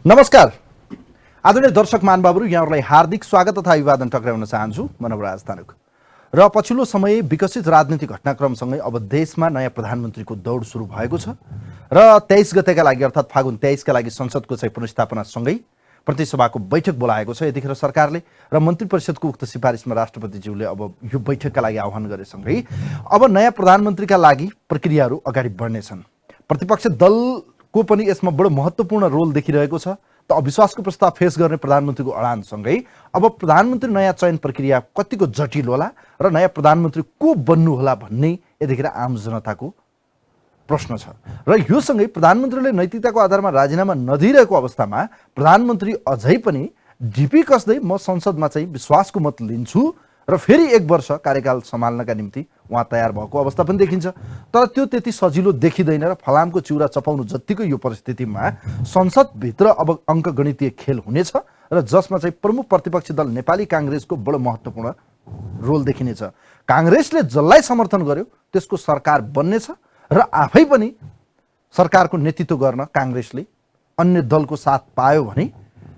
नमस्कार आदरणीय दर्शक महानुभावहरू, यहाँहरूलाई हार्दिक स्वागत तथा अभिवादन टक्राउन चाहन्छु। म नवराज तानुक। र पछिल्लो समय विकसित राजनीतिक घटनाक्रमसँगै अब देशमा नयाँ प्रधानमन्त्रीको दौड सुरु भएको छ र 23 गतेका लागि अर्थात् फागुन 23 का लागि संसदको चाहिँ पुनर्स्थापनासँगै प्रतिसभाको बैठक बोलाएको छ। यतिखेर सरकारले र मन्त्री परिषदको उक्त सिफारिसमा राष्ट्रपतिज्यूले अब यो बैठकका लागि आह्वान गरेसँगै अब नयाँ प्रधानमन्त्रीका लागि प्रक्रियाहरू अगाडि बढ्नेछन्। प्रतिपक्ष दलको पनि यसमा बडो महत्त्वपूर्ण रोल देखिरहेको छ। त अविश्वासको प्रस्ताव फेस गर्ने प्रधानमन्त्रीको अडानसँगै अब प्रधानमन्त्री नयाँ चयन प्रक्रिया कतिको जटिल होला र नयाँ प्रधानमन्त्री को बन्नु होला भन्ने यतिखेर आम जनताको प्रश्न छ। र यो सँगै प्रधानमन्त्रीले नैतिकताको आधारमा राजीनामा नदिइरहेको अवस्थामा प्रधानमन्त्री अझै पनि ढिपी कसदै म संसदमा चाहिँ विश्वासको मत लिन्छु र फेरि 1 वर्ष कार्यकाल सम्हाल्नका निम्ति उहाँ तयार भएको अवस्था पनि देखिन्छ। तर त्यो त्यति सजिलो देखिँदैन र फलामको चिउरा चपाउनु जत्तिको यो परिस्थितिमा संसदभित्र अब अङ्कगणितीय खेल हुनेछ र जसमा चाहिँ प्रमुख प्रतिपक्षी दल नेपाली काङ्ग्रेसको बडो महत्त्वपूर्ण रोल देखिनेछ। काङ्ग्रेसले जसलाई समर्थन गर्यो त्यसको सरकार बन्नेछ र आफै पनि सरकारको नेतृत्व गर्न काङ्ग्रेसले अन्य दलको साथ पायो भने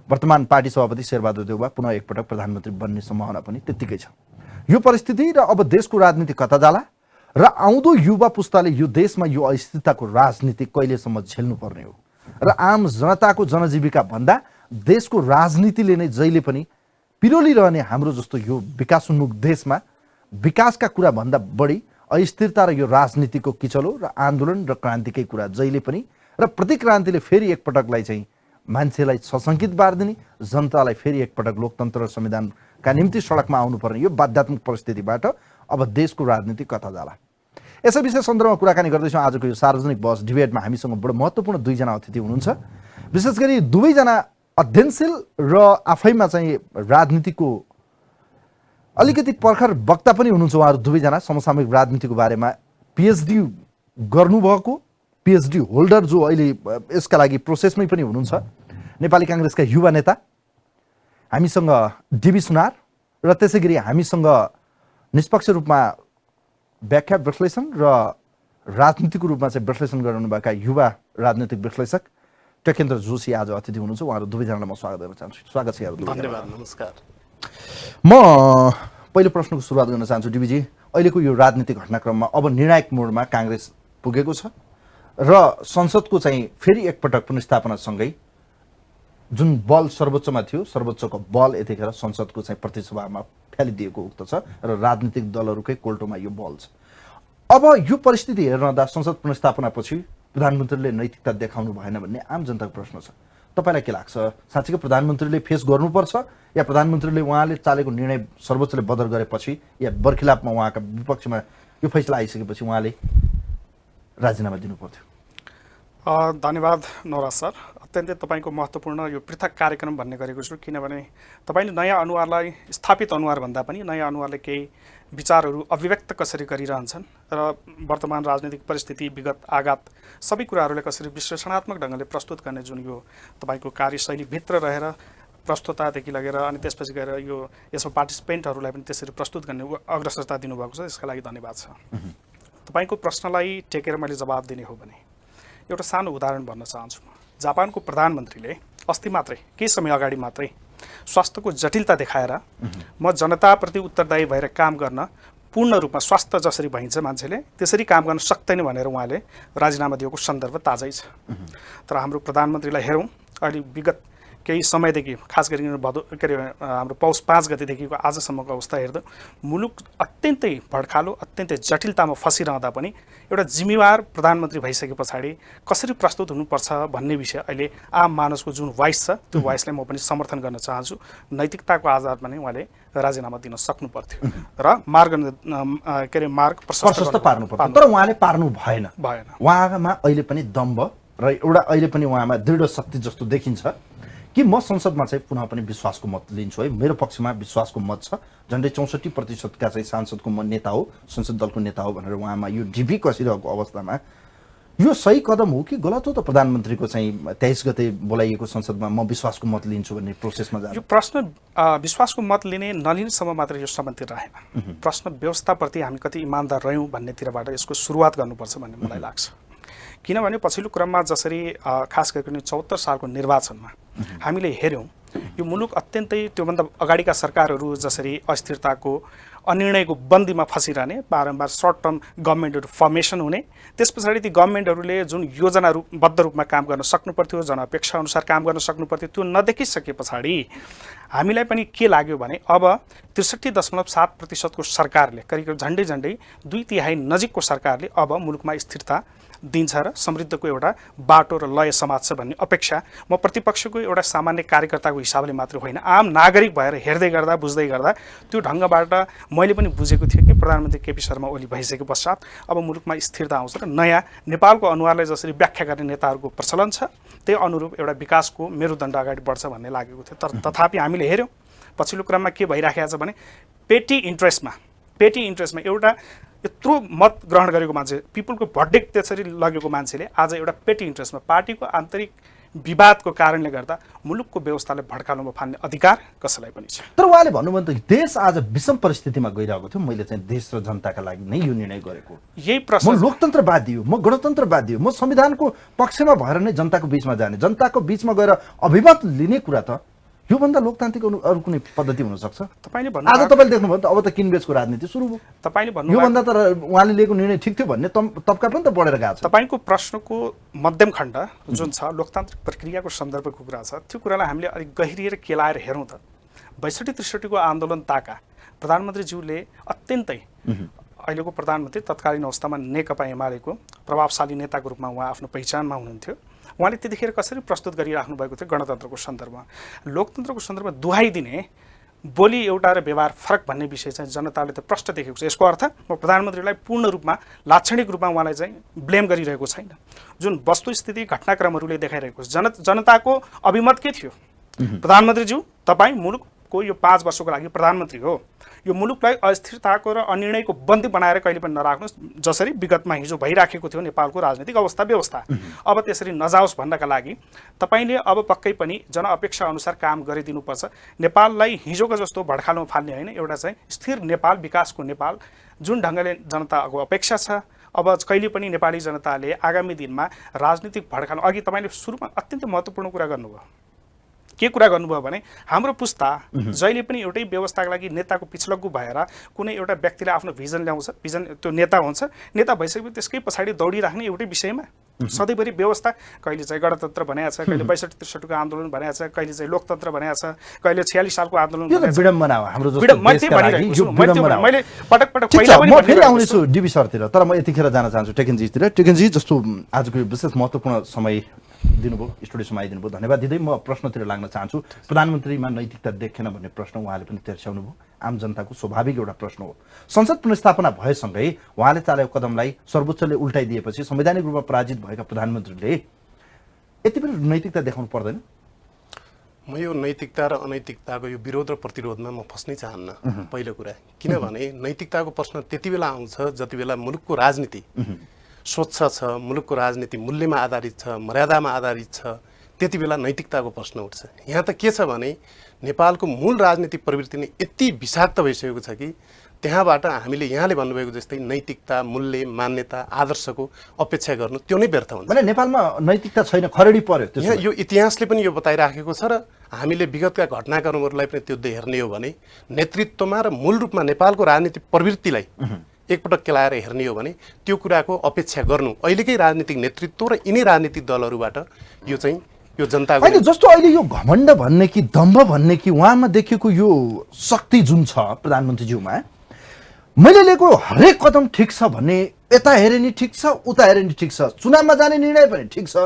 वर्तमान पार्टी सभापति शेरबहादुर देउवा पुनः एकपटक प्रधानमन्त्री बन्ने सम्भावना पनि त्यत्तिकै छ। यो परिस्थिति र अब देशको राजनीति कता जाला र आउँदो युवा पुस्ताले यो देशमा यो अस्थिरताको राजनीति कहिलेसम्म झेल्नु पर्ने हो र आम जनताको जनजीविका भन्दा देशको राजनीतिले नै जहिले पनि पिरोलिरहने हाम्रो जस्तो यो विकासोन्मुख देशमा विकासका कुरा भन्दा बढी अस्थिरता र यो राजनीतिको किचलो र आन्दोलन र क्रान्तिकै कुरा जहिले पनि र प्रतिक्रान्तिले फेरि एकपटकलाई चाहिँ मान्छेलाई सशङ्कित पारिदिने, जनतालाई फेरि एकपटक लोकतन्त्र र संविधानका निम्ति सडकमा आउनुपर्ने यो बाध्यात्मक परिस्थितिबाट अब देशको राजनीति कता जाला। यसै विषय सन्दर्भमा कुराकानी गर्दैछौँ। आजको यो सार्वजनिक बहस डिबेटमा हामीसँग बडो महत्त्वपूर्ण दुईजना अतिथि हुनुहुन्छ। विशेष गरी दुवैजना अध्ययनशील र आफैमा चाहिँ राजनीतिको अलिकति पर्खर वक्ता पनि हुनुहुन्छ। उहाँहरू दुवैजना समसामयिक राजनीतिको बारेमा पिएचडी गर्नुभएको पिएचडी होल्डर जो अहिले यसका लागि प्रोसेसमै पनि हुनुहुन्छ, नेपाली काङ्ग्रेसका युवा नेता हामीसँग डीबी सुनार र त्यसै गरी हामीसँग निष्पक्ष रूपमा व्याख्या विश्लेषण र राजनीतिको रूपमा चाहिँ विश्लेषण गर्नुभएका युवा राजनीतिक विश्लेषक टेकेन्द्र जोशी आज अतिथि हुनुहुन्छ। उहाँहरू दुवैजनालाई म स्वागत गर्न चाहन्छु। स्वागत छ यहाँहरू। धन्यवाद। नमस्कार। म पहिलो प्रश्नको सुरुवात गर्न चाहन्छु। डीबीजी, अहिलेको यो राजनीतिक घटनाक्रममा अब निर्णायक मोडमा काङ्ग्रेस पुगेको छ र संसदको चाहिँ फेरि एकपटक पुनर्स्थापनासँगै जुन बल सर्वोच्चमा थियो, सर्वोच्चको बल यतिखेर संसदको चाहिँ प्रतिसभामा फ्यालिदिएको उक्त छ र राजनीतिक दलहरूकै कोल्टोमा यो बल छ। अब यो परिस्थिति हेर्दा संसद पुनर्स्थापनापछि प्रधानमन्त्रीले नैतिकता देखाउनु भएन भन्ने आम जनताको प्रश्न छ। तपाईँलाई के लाग्छ? साँच्चीकै प्रधानमन्त्रीले फेस गर्नुपर्छ या प्रधानमन्त्रीले उहाँले चालेको निर्णय सर्वोच्चले बदर गरेपछि या बर्खिलाफमा उहाँका विपक्षमा यो फैसला आइसकेपछि उहाँले राजीनामा दिनु पर्थ्यो? धन्यवाद नवराज सर। अत्यन्तै तपाईँको महत्त्वपूर्ण यो पृथक कार्यक्रम भन्ने गरेको छु, किनभने तपाईँले नयाँ अनुहारलाई स्थापित अनुहार भन्दा पनि नयाँ अनुहारले केही विचारहरू अभिव्यक्त कसरी गरिरहन्छन् र वर्तमान राजनीतिक परिस्थिति, विगत, आघात सबै कुराहरूलाई कसरी विश्लेषणात्मक ढङ्गले प्रस्तुत गर्ने जुन यो तपाईँको कार्यशैलीभित्र रहेर प्रस्तुततादेखि लगेर अनि त्यसपछि गएर यो यसमा पार्टिसिपेन्टहरूलाई पनि त्यसरी प्रस्तुत गर्ने अग्रसरता दिनुभएको छ, यसका लागि धन्यवाद छ। तपाईँको प्रश्नलाई टेकेर मैले जवाब दिने हो भने एउटा सानो उदाहरण भन्न चाहन्छु। जापानको प्रधानमन्त्रीले अस्ति मात्रै, केही समय अगाडि मात्रै स्वास्थ्यको जटिलता देखाएर म जनताप्रति उत्तरदायी भएर काम गर्न पूर्ण रूपमा स्वास्थ्य जसरी भइन्छ मान्छेले त्यसरी काम गर्न सक्दैन भनेर उहाँले राजीनामा दिएको सन्दर्भ ताजै छ। तर हाम्रो प्रधानमन्त्रीलाई हेरौँ, अहिले विगत केही समयदेखि खास गरी हाम्रो पौष 5 गतेदेखिको आजसम्मको अवस्था हेर्दा मुलुक अत्यन्तै भड्कालो, अत्यन्तै जटिलतामा फसिरहँदा पनि एउटा जिम्मेवार प्रधानमन्त्री भइसके पछाडि कसरी प्रस्तुत हुनुपर्छ भन्ने विषय अहिले आम मानसको जुन भोइस छ त्यो भोइसलाई म पनि समर्थन गर्न चाहन्छु। नैतिकताको आधारमा नै उहाँले राजीनामा दिन सक्नु पर्थ्यो र मार्ग प्रशस्त पार्नु पर्थ्यो। तर उहाँले पार्नु भएन। उहाँमा अहिले पनि दम्भ र एउटा अहिले पनि उहाँमा दृढ शक्ति जस्तो देखिन्छ कि म संसदमा चाहिँ पुनः पनि विश्वासको मत लिन्छु है, मेरो पक्षमा विश्वासको मत छ। झन्डै 64% का चाहिँ सांसदको म नेता हो, संसद दलको नेता हो भनेर उहाँमा यो ढिपी कसिरहेको अवस्थामा यो सही कदम हो कि गलत हो त? प्रधानमन्त्रीको चाहिँ 23 गते बोलाइएको संसदमा म विश्वासको मत लिन्छु भन्ने प्रोसेसमा जानु। यो प्रश्न विश्वासको मत लिने नलिनेसम्म मात्र यो सम्बन्धित रहेन। प्रश्न व्यवस्थाप्रति हामी कति इमान्दार रह्यौँ भन्नेतिरबाट यसको सुरुवात गर्नुपर्छ भन्ने मलाई लाग्छ। किनभने पछिल्लो क्रममा जसरी खास गरिकन 74 सालको निर्वाचनमा हामीले हेऱ्यौँ यो मुलुक अत्यन्तै त्योभन्दा अगाडिका सरकारहरू जसरी अस्थिरताको अनिर्णयको बन्दीमा फसिरहने बारम्बार सर्ट टर्म गभर्मेन्टहरू फर्मेसन हुने त्यस पछाडि ती गभर्मेन्टहरूले जुन योजनाबद्ध रूपमा काम गर्न सक्नुपर्थ्यो जनअपेक्षा अनुसार काम गर्न सक्नुपर्थ्यो त्यो नदेखिसके पछाडि हामीलाई पनि के लाग्यो भने अब 63.7% को सरकारले करिब झन्डै 2/3 नजिकको सरकारले अब मुलुकमा स्थिरता दिन्छ र समृद्धको एउटा बाटो र लय समाज छ भन्ने अपेक्षा म प्रतिपक्षको एउटा सामान्य कार्यकर्ताको हिसाबले मात्र होइन आम नागरिक भएर हेर्दै गर्दा बुझ्दै गर्दा त्यो ढङ्गबाट मैले पनि बुझेको थिएँ कि प्रधानमन्त्री केपी शर्मा ओली भइसके पश्चात अब मुलुकमा स्थिरता आउँछ र नयाँ नेपालको अनुहारलाई जसरी व्याख्या गर्ने नेताहरूको प्रचलन छ त्यही अनुरूप एउटा विकासको मेरुदण्ड अगाडि बढ्छ भन्ने लागेको थियो तर तथापि हामीले हेऱ्यौँ पछिल्लो क्रममा के भइराखेको छ भने पेटी इन्ट्रेस्टमा एउटा यत्रो मत ग्रहण गरेको मान्छे पिपुलको भर्डिक्ट त्यसरी लगेको मान्छेले आज एउटा पेटी इन्ट्रेस्टमा पार्टीको आन्तरिक विवादको कारणले गर्दा मुलुकको व्यवस्थालाई भड्कालोमा फाल्ने अधिकार कसैलाई पनि छ। तर उहाँले भन्नुभयो त देश आज विषम परिस्थितिमा गइरहेको थियो मैले चाहिँ देश र जनताका लागि नै यो निर्णय गरेको यही प्रश्न म लोकतन्त्रवादी हो म गणतन्त्रवादी हो म संविधानको पक्षमा भएर नै जनताको बीचमा जाने जनताको बीचमा गएर अभिमत लिने कुरा त योभन्दा लोकतान्त्रिक अरू कुनै पद्धति हुन सक्छ तपाईले भन्नु आज तपाईले देख्नुभयो त अब त किनबेचको राजनीति सुरु भयो तपाईले भन्नु योभन्दा त उहाँले लिएको निर्णय ठिक थियो भन्ने तबका पनि त बढेर गएको छ। तपाईको प्रश्नको मध्यम खण्ड जुन छ लोकतान्त्रिक प्रक्रियाको सन्दर्भको कुरा छ त्यो कुरालाई हामीले अलिक गहिरिएर केलाएर हेरौँ त 62-63 को आन्दोलन ताका प्रधानमन्त्रीज्यूले अत्यन्तै अहिलेको प्रधानमन्त्री तत्कालीन अवस्थामा नेकपा एमालेको प्रभावशाली नेताको रूपमा उहाँ आफ्नो पहिचानमा हुनुहुन्थ्यो उहाँले त्यतिखेर कसरी प्रस्तुत गरिराख्नु भएको थियो गणतन्त्रको सन्दर्भमा लोकतन्त्रको सन्दर्भमा दुहाई दिने बोली एउटा र व्यवहार फरक भन्ने विषय चाहिँ जनताले त प्रष्ट देखेको छ। यसको अर्थ म प्रधानमन्त्रीलाई पूर्ण रूपमा लाक्षणिक रूपमा उहाँलाई चाहिँ ब्लेम गरिरहेको छैन जुन वस्तुस्थिति घटनाक्रमहरूले देखाइरहेको छ। जनताको अभिमत के थियो प्रधानमन्त्रीज्यू तपाईँ मुलुकको यो 5 वर्षको लागि प्रधानमन्त्री हो यो मुलुकलाई अस्थिरताको र अनिर्णयको बन्दी बनाएर कहिले पनि नराख्नुहोस् जसरी विगतमा हिजो भइराखेको थियो नेपालको राजनीतिक अवस्था व्यवस्था अब त्यसरी नजाओस् भन्नका लागि तपाईले अब पक्कै पनि जनअपेक्षा अनुसार काम गरिदिनुपर्छ। नेपाललाई हिजोको जस्तो भड्कालोमा फाल्ने होइन एउटा चाहिँ स्थिर नेपाल विकासको नेपाल जुन ढङ्गले जनताको अपेक्षा छ अब कहिले पनि नेपाली जनताले आगामी दिनमा राजनीतिक भड्कालो अघि तपाईले सुरुमा अत्यन्तै महत्त्वपूर्ण कुरा गर्नुभयो के कुरा गर्नुभयो भने हाम्रो पुस्ता जहिले पनि एउटै व्यवस्थाको लागि नेताको पिछलग्गु भएर कुनै एउटा व्यक्तिले आफ्नो भिजन ल्याउँछ भिजन त्यो नेता हुन्छ नेता भइसकेपछि त्यसकै पछाडि दौडिराख्ने एउटै विषयमा सधैँभरि व्यवस्था कहिले चाहिँ गणतन्त्र भनेको छ कहिले 62-63 को आन्दोलन भनेको छ कहिले चाहिँ लोकतन्त्र भनेको छ कहिले 46 सालको आन्दोलन विडम्बना हो हाम्रो जस्तो देशका लागि यो विडम्बना मैले पटक पहिला पनि म फेरि आउनेछु डिबी सरतिर तर म यतिखेर जान चाहन्छु टेकेनजी जस्तो आजको यो विशेष महत्त्वपूर्ण समय दिनुभयो स्टुडियोसम्म आइदिनुभयो धन्यवाद दिँदै म प्रश्नतिर लाग्न चाहन्छु। प्रधानमन्त्रीमा नैतिकता देखेन भन्ने प्रश्न उहाँले पनि तेर्स्याउनु भयो आम जनताको स्वाभाविक एउटा प्रश्न हो। संसद पुनर्स्थापना भएसँगै उहाँले चालेको कदमलाई सर्वोच्चले उल्टाइदिएपछि संवैधानिक रूपमा पराजित भएका प्रधानमन्त्रीले यति पनि नैतिकता देखाउनु पर्दैन? म यो नैतिकता र अनैतिकताको यो विरोध र प्रतिरोधमा म फस्नै चाहन्न पहिलो कुरा किनभने नैतिकताको प्रश्न त्यति बेला आउँछ जति बेला मुलुकको राजनीति स्वच्छ छ मुलुकको राजनीति मूल्यमा आधारित छ मर्यादामा आधारित छ त्यति बेला नैतिकताको प्रश्न उठ्छ। यहाँ त के छ भने नेपालको मूल राजनीतिक प्रवृत्ति नै यति विषाक्त भइसकेको छ कि त्यहाँबाट हामीले यहाँले भन्नुभएको जस्तै नैतिकता मूल्य मान्यता आदर्शको अपेक्षा गर्नु त्यो नै व्यर्थ हुन्छ। भने नेपालमा नैतिकता छैन खरेडी पर्यो यहाँ यो इतिहासले पनि यो बताइराखेको छ र हामीले विगतका घटनाक्रमहरूलाई पनि त्यो हेर्ने हो भने नेतृत्वमा र मूल रूपमा नेपालको राजनीतिक प्रवृत्तिलाई एकपटक केलाएर हेर्ने हो भने त्यो कुराको अपेक्षा गर्नु अहिलेकै राजनीतिक नेतृत्व र यिनै राजनीतिक दलहरूबाट यो चाहिँ यो जनताको अहिले जस्तो अहिले यो घमण्ड भन्ने कि दम्भ भन्ने कि उहाँमा देखेको यो शक्ति जुन छ प्रधानमन्त्रीज्यूमा मैले लिएको हरेक कदम ठिक छ भन्ने यता हेरे नि ठिक छ उता हेरे नि ठिक छ चुनावमा जाने निर्णय पनि ठिक छ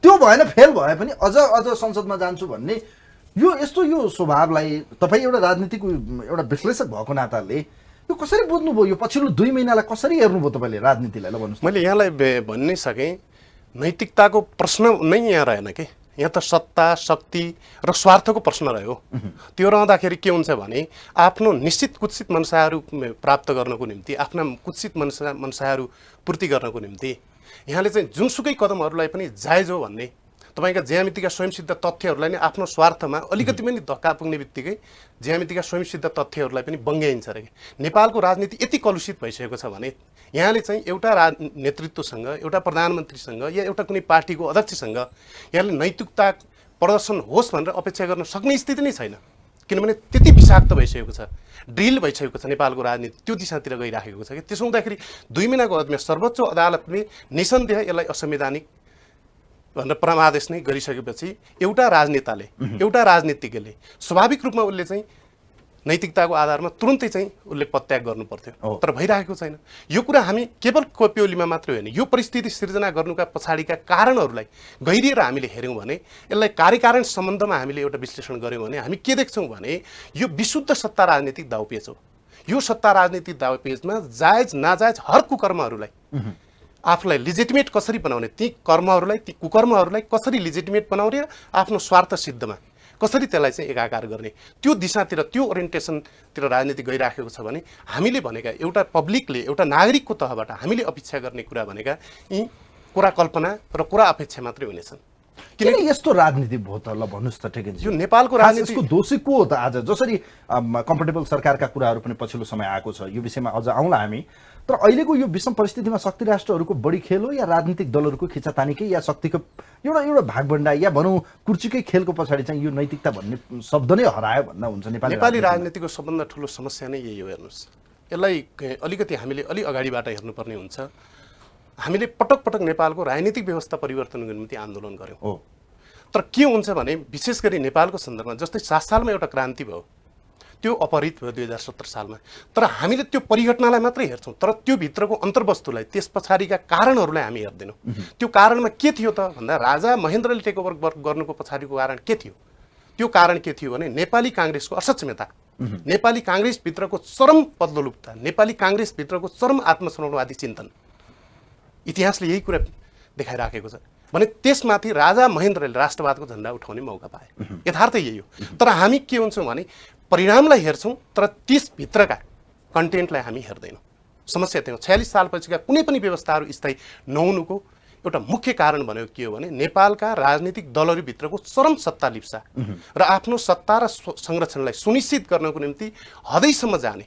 त्यो भएन फेल भए पनि अझ संसदमा जान्छु भन्ने यो यस्तो यो स्वभावलाई तपाईँ एउटा राजनीतिक एउटा विश्लेषक भएको नाताले यो कसरी बुझ्नुभयो यो पछिल्लो 2 महिनालाई कसरी हेर्नुभयो तपाईँले राजनीतिलाई ल भन्नुहोस्। मैले यहाँलाई भन्नै सकेँ नैतिकताको प्रश्न नै यहाँ रहेन के यहाँ त सत्ता शक्ति र स्वार्थको प्रश्न रह्यो। त्यो रहँदाखेरि के हुन्छ भने आफ्नो निश्चित कुत्सित मनसाहरू प्राप्त गर्नको निम्ति आफ्ना कुत्सित मनसाहरू पूर्ति गर्नको निम्ति यहाँले चाहिँ जुनसुकै कदमहरूलाई पनि जायज हो भन्ने तपाईँका ज्यामितिका स्वयंसिद्ध तथ्यहरूलाई नै आफ्नो स्वार्थमा अलिकति पनि धक्का पुग्ने बित्तिकै ज्यामितिका स्वयंसिद्ध तथ्यहरूलाई पनि बङ्ग्याइन्छ रे। नेपालको राजनीति यति कलुषित भइसकेको छ भने यहाँले चाहिँ एउटा नेतृत्वसँग, एउटा प्रधानमन्त्रीसँग या एउटा कुनै पार्टीको अध्यक्षसँग यहाँले नैतिकता प्रदर्शन होस् भनेर अपेक्षा गर्न सक्ने स्थिति नै छैन। किनभने त्यति विषाक्त भइसकेको छ, ड्रिल भइसकेको छ नेपालको राजनीति, त्यो दिशातिर गइराखेको छ कि त्यसो हुँदाखेरि 2 महिनाको अवधिमा सर्वोच्च अदालतले निसन्देह यसलाई असंवैधानिक भनेर परमादेश नै गरिसकेपछि एउटा राजनेताले, एउटा राजनीतिज्ञले स्वाभाविक रूपमा उसले चाहिँ नैतिकताको आधारमा तुरुन्तै चाहिँ उसले पत्याग गर्नु पर्थ्यो, तर भइरहेको छैन। यो कुरा हामी केवल कोपियोलीमा मात्रै होइन, यो परिस्थिति सिर्जना गर्नुका पछाडिका कारणहरूलाई गहिरिएर हामीले हेऱ्यौँ भने, यसलाई कार्यकारण सम्बन्धमा हामीले एउटा विश्लेषण गऱ्यौँ भने हामी के देख्छौँ भने यो विशुद्ध सत्ता राजनीतिक दाउपेच हो। यो सत्ता राजनीतिक दाउपेचमा जायज नाजायज हर कुकर्महरूलाई आफूलाई लिजिटिमेट कसरी बनाउने, ती कर्महरूलाई, ती कुकर्महरूलाई कसरी लिजिटिमेट बनाउने, आफ्नो स्वार्थ सिद्धमा कसरी त्यसलाई चाहिँ एकाकार गर्ने, त्यो दिशातिर, त्यो ओरिएन्टेसनतिर राजनीति गइराखेको छ भने हामीले भनेका एउटा पब्लिकले, एउटा नागरिकको तहबाट हामीले अपेक्षा गर्ने कुरा भनेका यी कुरा कल्पना र कुरा अपेक्षा मात्रै हुनेछन्। किन यस्तो राजनीति भयो त? ल भन्नुहोस् त। ठिकै छ, यो नेपालको राजनीति यसको दोषी को हो त? आज जसरी कम्फर्टेबल सरकारका कुराहरू पनि पछिल्लो समय आएको छ, यो विषयमा अझ आउँला हामी, तर अहिलेको यो विषम परिस्थितिमा शक्ति राष्ट्रहरूको बढी खेल हो या राजनीतिक दलहरूको खिचातानीकै या शक्तिको एउटा भागभण्डा या भनौँ कुर्चीकै खेलको पछाडि चाहिँ यो नैतिकता भन्ने शब्द नै हरायो भन्दा हुन्छ? नेपाली राजनीतिको सबभन्दा ठुलो समस्या नै यही हो। हेर्नुहोस्, यसलाई अलिकति हामीले अलि अगाडिबाट हेर्नुपर्ने हुन्छ। हामीले पटक पटक नेपालको राजनीतिक व्यवस्था परिवर्तनको निम्ति आन्दोलन गऱ्यौँ, तर के हुन्छ भने विशेष गरी नेपालको सन्दर्भमा जस्तै 7 सालमा एउटा क्रान्ति भयो, त्यो अपहरित भयो 2017 सालमा, तर हामीले त्यो परिघटनालाई मात्रै हेर्छौँ, तर त्यो भित्रको अन्तर्वस्तुलाई, त्यस पछाडिका कारणहरूलाई हामी हेर्दैनौँ। त्यो कारणमा के थियो त भन्दा राजा महेन्द्रले टेक ओभर गर्नुको पछाडिको कारण के थियो? त्यो कारण के थियो भने नेपाली काङ्ग्रेसको असक्षमता, नेपाली काङ्ग्रेसभित्रको चरम पदलोलुपता, नेपाली काङ्ग्रेसभित्रको चरम आत्मसमर्पणवादी चिन्तन। इतिहासले यही कुरा देखाइराखेको छ भने त्यसमाथि राजा महेन्द्रले राष्ट्रवादको झन्डा उठाउने मौका पाए। यथार्थ यही हो। तर हामी के हुन्छौँ भने परिणामलाई हेर्छौँ, तर त्यसभित्रका कन्टेन्टलाई हामी हेर्दैनौँ। समस्या त्यो 46 सालपछिका कुनै पनि व्यवस्थाहरू स्थायी नहुनुको एउटा मुख्य कारण भनेको के हो भने नेपालका राजनीतिक दलहरूभित्रको चरम सत्ता लिप्सा र आफ्नो सत्ता र संरक्षणलाई सुनिश्चित गर्नको निम्ति हदैसम्म जाने,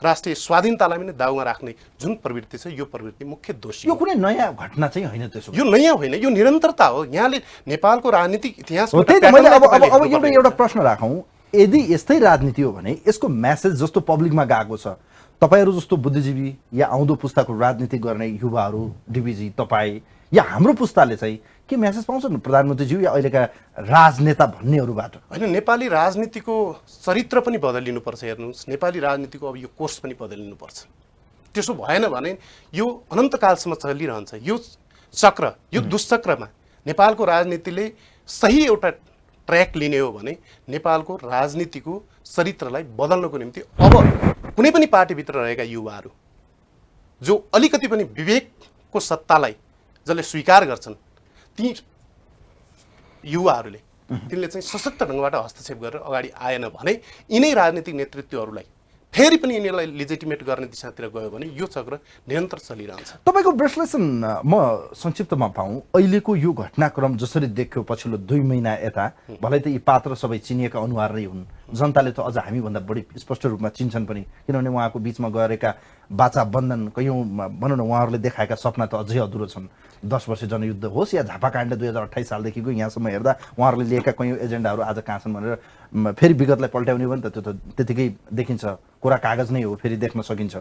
राष्ट्रिय स्वाधीनतालाई पनि दाउमा राख्ने जुन प्रवृत्ति छ, यो प्रवृत्ति मुख्य दोषी हो। यो कुनै नयाँ घटना चाहिँ होइन, त्यसो यो नयाँ होइन, यो निरन्तरता हो। यहाँले नेपालको राजनीतिक इतिहास एउटा प्रश्न राखौँ, यदि यस्तै राजनीति हो भने यसको म्यासेज जस्तो पब्लिकमा गएको छ, तपाईँहरू जस्तो बुद्धिजीवी या आउँदो पुस्ताको राजनीति गर्ने युवाहरू, डिबिजी, तपाईँ या हाम्रो पुस्ताले चाहिँ के म्यासेज पाउँछन् प्रधानमन्त्रीज्यू या अहिलेका राजनेता भन्नेहरूबाट? होइन, नेपाली राजनीतिको चरित्र पनि बदलिनुपर्छ। हेर्नुहोस्, नेपाली राजनीतिको अब यो कोर्स पनि बदलिनुपर्छ। त्यसो भएन भने यो अनन्तकालसम्म चलिरहन्छ। यो चक्र, यो दुष्चक्रमा नेपालको राजनीतिले सही एउटा ट्र्याक लिने हो भने नेपालको राजनीतिको चरित्रलाई बदल्नको निम्ति अब कुनै पनि पार्टीभित्र रहेका युवाहरू जो अलिकति पनि विवेकको सत्तालाई जसले स्वीकार गर्छन्, ती युवाहरूले तिनले चाहिँ सशक्त ढङ्गबाट हस्तक्षेप गरेर अगाडि आएन भने यिनै राजनीतिक नेतृत्वहरूलाई फेरि पनि यिनीहरूलाई लिजिटिमेट गर्ने दिशातिर गयो भने यो चक्र निरन्तर चलिरहन्छ। तपाईँको विश्लेषण म संक्षिप्तमा पाऊँ, अहिलेको यो घटनाक्रम जसरी देख्यो पछिल्लो 2 महिना यता, भलै त यी पात्र सबै चिनिएका अनुहार नै हुन्, जनताले त अझ हामीभन्दा बढी स्पष्ट रूपमा चिन्छन् पनि, किनभने उहाँको बिचमा गरेका बाचा बन्धन, कयौँ भनौँ न उहाँहरूले देखाएका सपना त अझै अधुरो छन्। 10 वर्ष जनयुद्ध होस् या झापाकाण्ड 2028 सालदेखिको यहाँसम्म हेर्दा उहाँहरूले लिएका कयौँ एजेन्डाहरू आज कहाँ छन् भनेर फेरि विगतलाई पल्ट्याउने भने त त्यो त त्यतिकै देखिन्छ, कुरा कागज नै हो, फेरि देख्न सकिन्छ।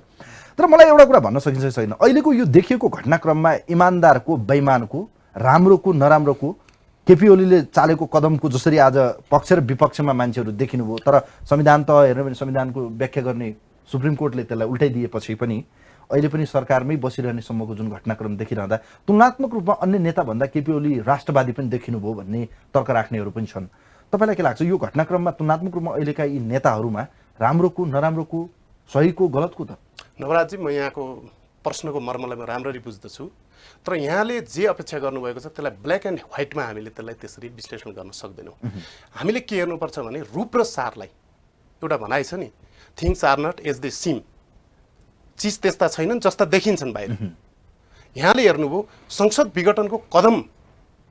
तर मलाई एउटा कुरा भन्न सकिन्छ छैन, अहिलेको यो देखिएको घटनाक्रममा इमान्दारको, बेइमानको, राम्रोको, नराम्रोको, केपी ओलीले चालेको कदमको जसरी आज पक्ष र विपक्षमा मान्छेहरू देखिनुभयो, तर संविधान त हेर्नु भने संविधानको व्याख्या गर्ने सुप्रिम कोर्टले त्यसलाई उल्टाइदिएपछि पनि अहिले पनि सरकारमै बसिरहने सम्मको जुन घटनाक्रम देखिरहँदा तुलनात्मक रूपमा अन्य नेताभन्दा केपी ओली राष्ट्रवादी पनि देखिनुभयो भन्ने तर्क राख्नेहरू पनि छन्। तपाईँलाई के लाग्छ, यो घटनाक्रममा तुलनात्मक रूपमा अहिलेका यी नेताहरूमा राम्रोको, नराम्रोको, सहीको, गलतको त? नवराजजी, म यहाँको प्रश्नको मर्मलाई म राम्ररी बुझ्दछु, तर यहाँले जे अपेक्षा गर्नुभएको छ त्यसलाई ब्ल्याक एन्ड व्हाइटमा हामीले त्यसलाई त्यसरी विश्लेषण गर्न सक्दैनौँ। हामीले के हेर्नुपर्छ भने रूप र सारलाई, एउटा भनाइ छ नि, things are not as they seem, चिज त्यस्ता छैनन् जस्ता देखिन्छन् बाहिर। यहाँले हेर्नुभयो संसद विघटनको कदम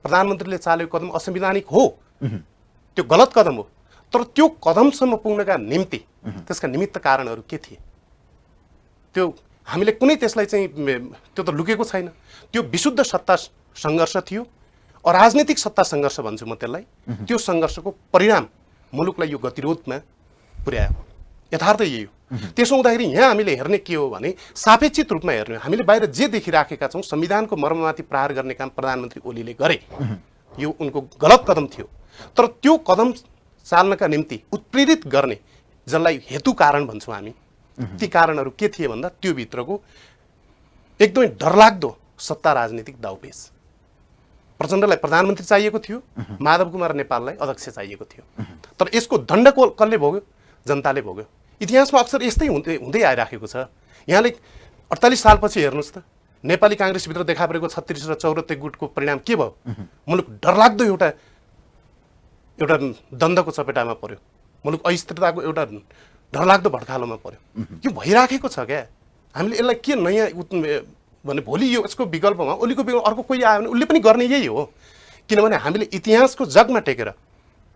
प्रधानमन्त्रीले चालेको कदम असंवैधानिक हो, त्यो गलत कदम हो, तर त्यो कदमसम्म पुग्नका निम्ति त्यसका निमित्त कारणहरू के थिए? त्यो हामीले कुनै त्यसलाई चाहिँ त्यो त लुकेको छैन। त्यो विशुद्ध सत्ता सङ्घर्ष थियो, अराजनीतिक सत्ता सङ्घर्ष भन्छु म त्यसलाई। त्यो सङ्घर्षको परिणाम मुलुकलाई यो गतिरोधमा पुर्यायो। यथार्थ यही हो। त्यसो हुँदाखेरि यहाँ हामीले हेर्ने के हो भने सापेक्षित रूपमा हेर्ने हो। हामीले बाहिर जे देखिराखेका छौँ, संविधानको मर्ममाथि प्रहार गर्ने काम प्रधानमन्त्री ओलीले गरे, यो उनको गलत कदम थियो। तर त्यो कदम चाल्नका निम्ति उत्प्रेरित गर्ने, जसलाई हेतु कारण भन्छौँ हामी, ती कारणहरू के थिए भन्दा त्यो भित्रको एकदमै डरलाग्दो सत्ता राजनीतिक दाउपेच। प्रचण्डलाई प्रधानमन्त्री चाहिएको थियो, माधव कुमार नेपाललाई अध्यक्ष चाहिएको थियो। तर यसको दण्ड कसले भोग्यो? जनताले भोग्यो। इतिहासमा अक्सर यस्तै हुँदै आइराखेको छ। यहाँले 48 सालपछि हेर्नुहोस् त, नेपाली काङ्ग्रेसभित्र देखा परेको 36 र 74 गुटको परिणाम के भयो? मुलुक डरलाग्दो एउटा द्वन्द्वको चपेटामा पर्यो। मुलुक अस्थिरताको एउटा डरलाग्दो भड्कालोमा पर्यो। यो भइराखेको छ क्या। हामीले यसलाई के नयाँ भने भोलि यो यसको विकल्पमा ओलीको विकल्प अर्को कोही आयो भने उसले पनि गर्ने यही हो। किनभने हामीले इतिहासको जगमा टेकेर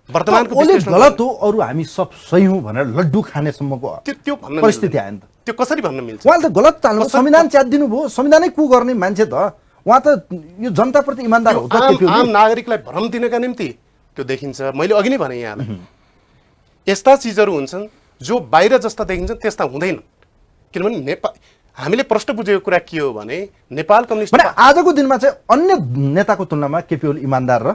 वर्तमानको गलत हो, अरू हामी सब सही हौँ भनेर लड्डु खानेसम्मको त्यो भन्न परिस्थिति आयो नि त। त्यो कसरी भन्न मिल्छ? उहाँले त गलत चाल्नु, संविधान च्यातिदिनु भयो। संविधानै कु गर्ने मान्छे त उहाँ त यो जनताप्रति इमान्दार हो त। आम नागरिकलाई भ्रम दिनका निम्ति त्यो देखिन्छ। मैले अघि नै भने यहाँलाई, यस्ता चिजहरू हुन्छन् जो बाहिर जस्ता देखिन्छन् त्यस्ता हुँदैन। किनभने हामीले प्रश्न बुझेको कुरा के हो भने नेपाल कम्युनिस्ट आजको दिनमा चाहिँ अन्य नेताको तुलनामा केपी ओली इमान्दार र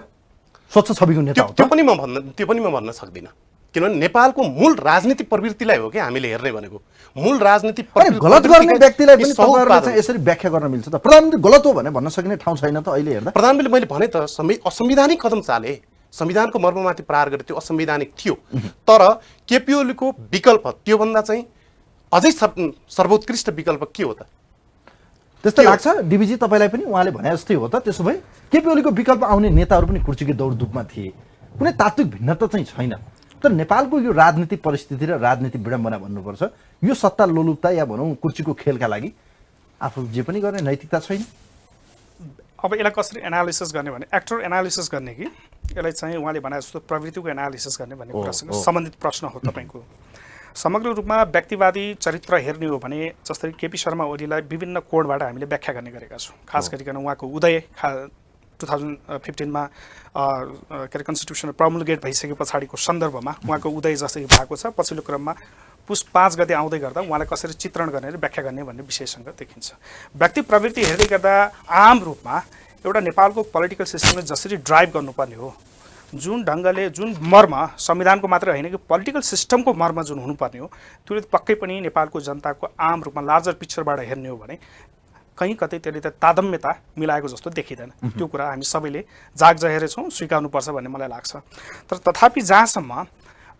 स्वच्छ छविको नेता हो। त्यो पनि म भन्न सक्दिनँ। किनभने नेपालको मूल राजनीतिक प्रवृत्तिलाई हो कि हामीले हेर्ने भनेको। मूल राजनीतिक गलत गर्ने व्यक्तिलाई पनि तपाईँहरूले चाहिँ यसरी व्याख्या गर्न मिल्छ त? प्रधानमन्त्री गलत हो भने भन्न सकिने ठाउँ छैन त अहिले हेर्दा। प्रधानमन्त्रीले मैले भने त असंवैधानिक कदम चाले, संविधानको मर्ममाथि प्रहार गरे, त्यो असंवैधानिक थियो। तर केपी ओलीको विकल्प त्योभन्दा चाहिँ अझै सर्वोत्कृष्ट विकल्प के हो त? त्यस्तो लाग्छ डिबिजी तपाईँलाई पनि? उहाँले भने जस्तै हो त? त्यसो भए केपी ओलीको विकल्प आउने नेताहरू पनि कुर्सीकै दौडधुपमा थिए, कुनै तात्विक भिन्नता चाहिँ छैन। तर नेपालको यो राजनीतिक परिस्थिति र राजनीतिक विडम्बना भन्नुपर्छ, यो सत्ता लोलुपता या भनौँ कुर्सीको खेलका लागि आफू जे पनि गर्ने नैतिकता छैन। अब यसलाई कसरी एनालिसिस गर्ने भने एक्टर एनालिसिस गर्ने कि यसलाई चाहिँ उहाँले भने जस्तो प्रवृत्तिको एनालिसिस गर्ने भन्ने कुरासँग सम्बन्धित प्रश्न हो तपाईँको। समग्र रूपमा व्यक्तिवादी चरित्र हेर्ने हो भने जस्तै केपी शर्मा ओलीलाई विभिन्न कोणबाट हामीले व्याख्या गर्ने गरेका छौँ। खास गरिकन उहाँको उदय 2015 मा के अरे कन्स्टिट्युसन प्रमुलगेट भइसके पछाडिको सन्दर्भमा उहाँको उदय जसरी भएको छ, पछिल्लो क्रममा पुस 5 गते आउँदै गर्दा उहाँलाई कसरी चित्रण गर्ने र व्याख्या गर्ने भन्ने विषयसँग देखिन्छ। व्यक्ति प्रवृत्ति हेर्दै गर्दा आम रूपमा एउटा नेपालको पोलिटिकल सिस्टमले जसरी ड्राइभ गर्नुपर्ने हो, जुन ढङ्गले, जुन मर्म संविधानको मात्र होइन कि पोलिटिकल सिस्टमको मर्म जुन हुनुपर्ने हो, त्यो पक्कै पनि नेपालको जनताको आम रूपमा लार्जर पिक्चरबाट हेर्ने हो भने कहीँ कतै त्यसले त तादम्यता मिलाएको जस्तो देखिँदैन। त्यो कुरा हामी सबैले जागजहेर छौँ, स्वीकार्नुपर्छ भन्ने मलाई लाग्छ। तर तथापि जहाँसम्म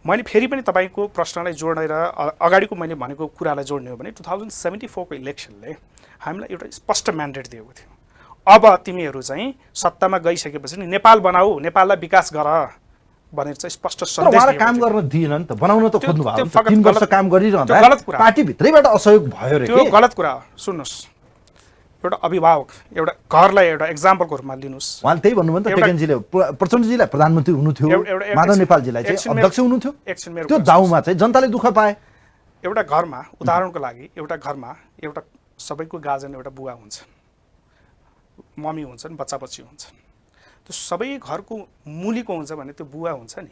मैले फेरि पनि तपाईँको प्रश्नलाई जोडेर अगाडिको मैले भनेको कुरालाई जोड्ने हो भने 2074 को इलेक्सनले हामीलाई एउटा स्पष्ट म्यान्डेट दिएको थियो। अब तिमीहरू चाहिँ सत्तामा गइसकेपछि नि नेपाल बनाऊ, नेपाललाई विकास गर भनेर चाहिँ स्पष्ट सन्देश दिएको। काम गर्न दिएन नि त, बनाउन त खोज्नु भयो। 3 वर्ष काम गरिरहँदा पार्टी भित्रैबाट असहयोग भयो रे। त्यो गलत कुरा हो। सुन्नुहोस्, एउटा अभिभावक एउटा घरलाई एउटा एक्जाम्पलको रूपमा लिनुहोस्। उहाँले त्यही भन्नुभयो नि त, टेकेन्जीले प्रचण्डजीलाई प्रधानमन्त्री हुनु थियो, माधव नेपालजीलाई चाहिँ अध्यक्ष हुनु थियो। त्यो दाउमा चाहिँ जनताले दुःख पाए। एउटा घरमा उदाहरणको लागि एउटा घरमा एउटा सबैको गार्जियन एउटा बुवा हुन्छ, मम्मी हुन्छन्, बच्चा बच्ची हुन्छन्। त्यो सबै घरको मुलीको हुन्छ भने त्यो बुवा हुन्छ नि,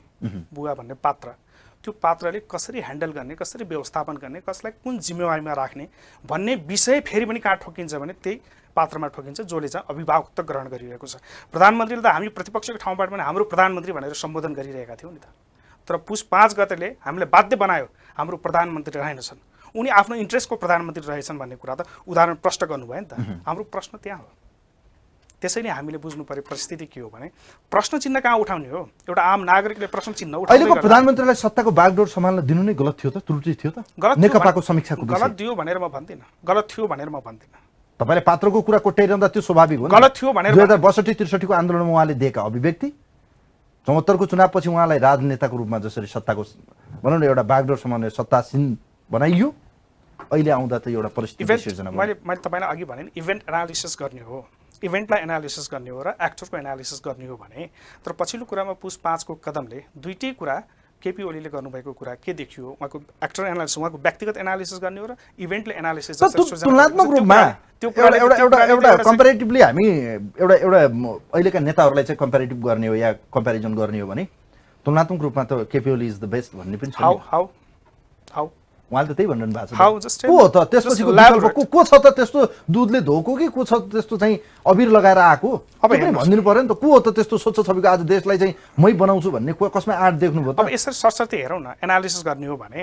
बुवा भन्ने पात्र। त्यो पात्रले कसरी ह्यान्डल गर्ने, कसरी व्यवस्थापन गर्ने, कसलाई कुन जिम्मेवारीमा राख्ने भन्ने विषय फेरि पनि कहाँ ठोकिन्छ भने त्यही पात्रमा ठोकिन्छ जसले चाहिँ अभिभावकत्व ग्रहण गरिरहेको छ। प्रधानमन्त्रीले त हामी प्रतिपक्षको ठाउँबाट पनि हाम्रो प्रधानमन्त्री भनेर सम्बोधन गरिरहेका थियौँ नि त। तर पुस 5 गतेले हामीलाई बाध्य बनायो हाम्रो प्रधानमन्त्री रहेनछन्, उनी आफ्नो इन्ट्रेस्टको प्रधानमन्त्री रहेछन् भन्ने कुरा त उदाहरण प्रष्ट गर्नुभयो नि त। हाम्रो प्रश्न त्यहाँ हो। त्यसैले हामीले बुझ्नु पर्ने परिस्थिति के हो भने प्रश्न चिन्ह कहाँ उठाउने हो? एउटा आम नागरिकले प्रश्न चिन्ह उठाउने। अहिलेको प्रधानमन्त्रीलाई सत्ताको बागडोर सम्हाल्न दिनु नै गलत थियो त? त्रुटि थियो त? नेकपाको समीक्षाको विषय गलत दियो भनेर म भन्दिनँ, गलत थियो भनेर म भन्दिनँ। तपाईँले पात्रको कुरा कोट्याइरहँदा त्यो स्वाभाविक हो। गलत थियो भनेर 2062-63 को आन्दोलनमा उहाँले दिएका अभिव्यक्ति, 74 को चुनावपछि उहाँलाई राजनेताको रूपमा जसरी सत्ताको भनौँ न एउटा बागडोर सम्हाल्ने सत्तासीन बनाइयो, अहिले आउँदा त एउटा परिस्थिति सिर्जना भयो। मैले तपाईँलाई अघि भने इभेन्ट एनालिसिस गर्ने हो। इभेन्टलाई एनालिसिस गर्ने हो र एक्टरको एनालिसिस गर्ने हो भने, तर पछिल्लो कुरामा पुस 5 को कदमले दुईटै कुरा केपी ओलीले गर्नुभएको कुरा के देखियो, उहाँको एक्टर एनालिसिस, उहाँको व्यक्तिगत एनालिसिस गर्ने हो र इभेन्टले एनालिसिस तुलनात्मक रूपमा एउटा कम्पेरिटिभली हामी एउटा अहिलेका नेताहरूलाई चाहिँ कम्पेरिटिभ गर्ने हो या कम्पेरिजन गर्ने हो भने तुलनात्मक रूपमा त KP Oli is the best भन्ने पनि छ। हाउ उहाँले त त्यही भनिरहनु भएको छ। How, just को हो त त्यसपछिको विकल्प को छ त त्यस्तो दुधले धोको कि को छ त्यस्तो चाहिँ अबिर लगाएर आएको अब त्यो पनि भनिदिनु पर्यो नि त। को हो त त्यस्तो स्वच्छ छविको आज देशलाई चाहिँ मै बनाउँछु भन्ने कसमा आँट देख्नुभयो त? अब यसरी सरसर्ती हेरौँ न, एनालिसिस गर्ने हो भने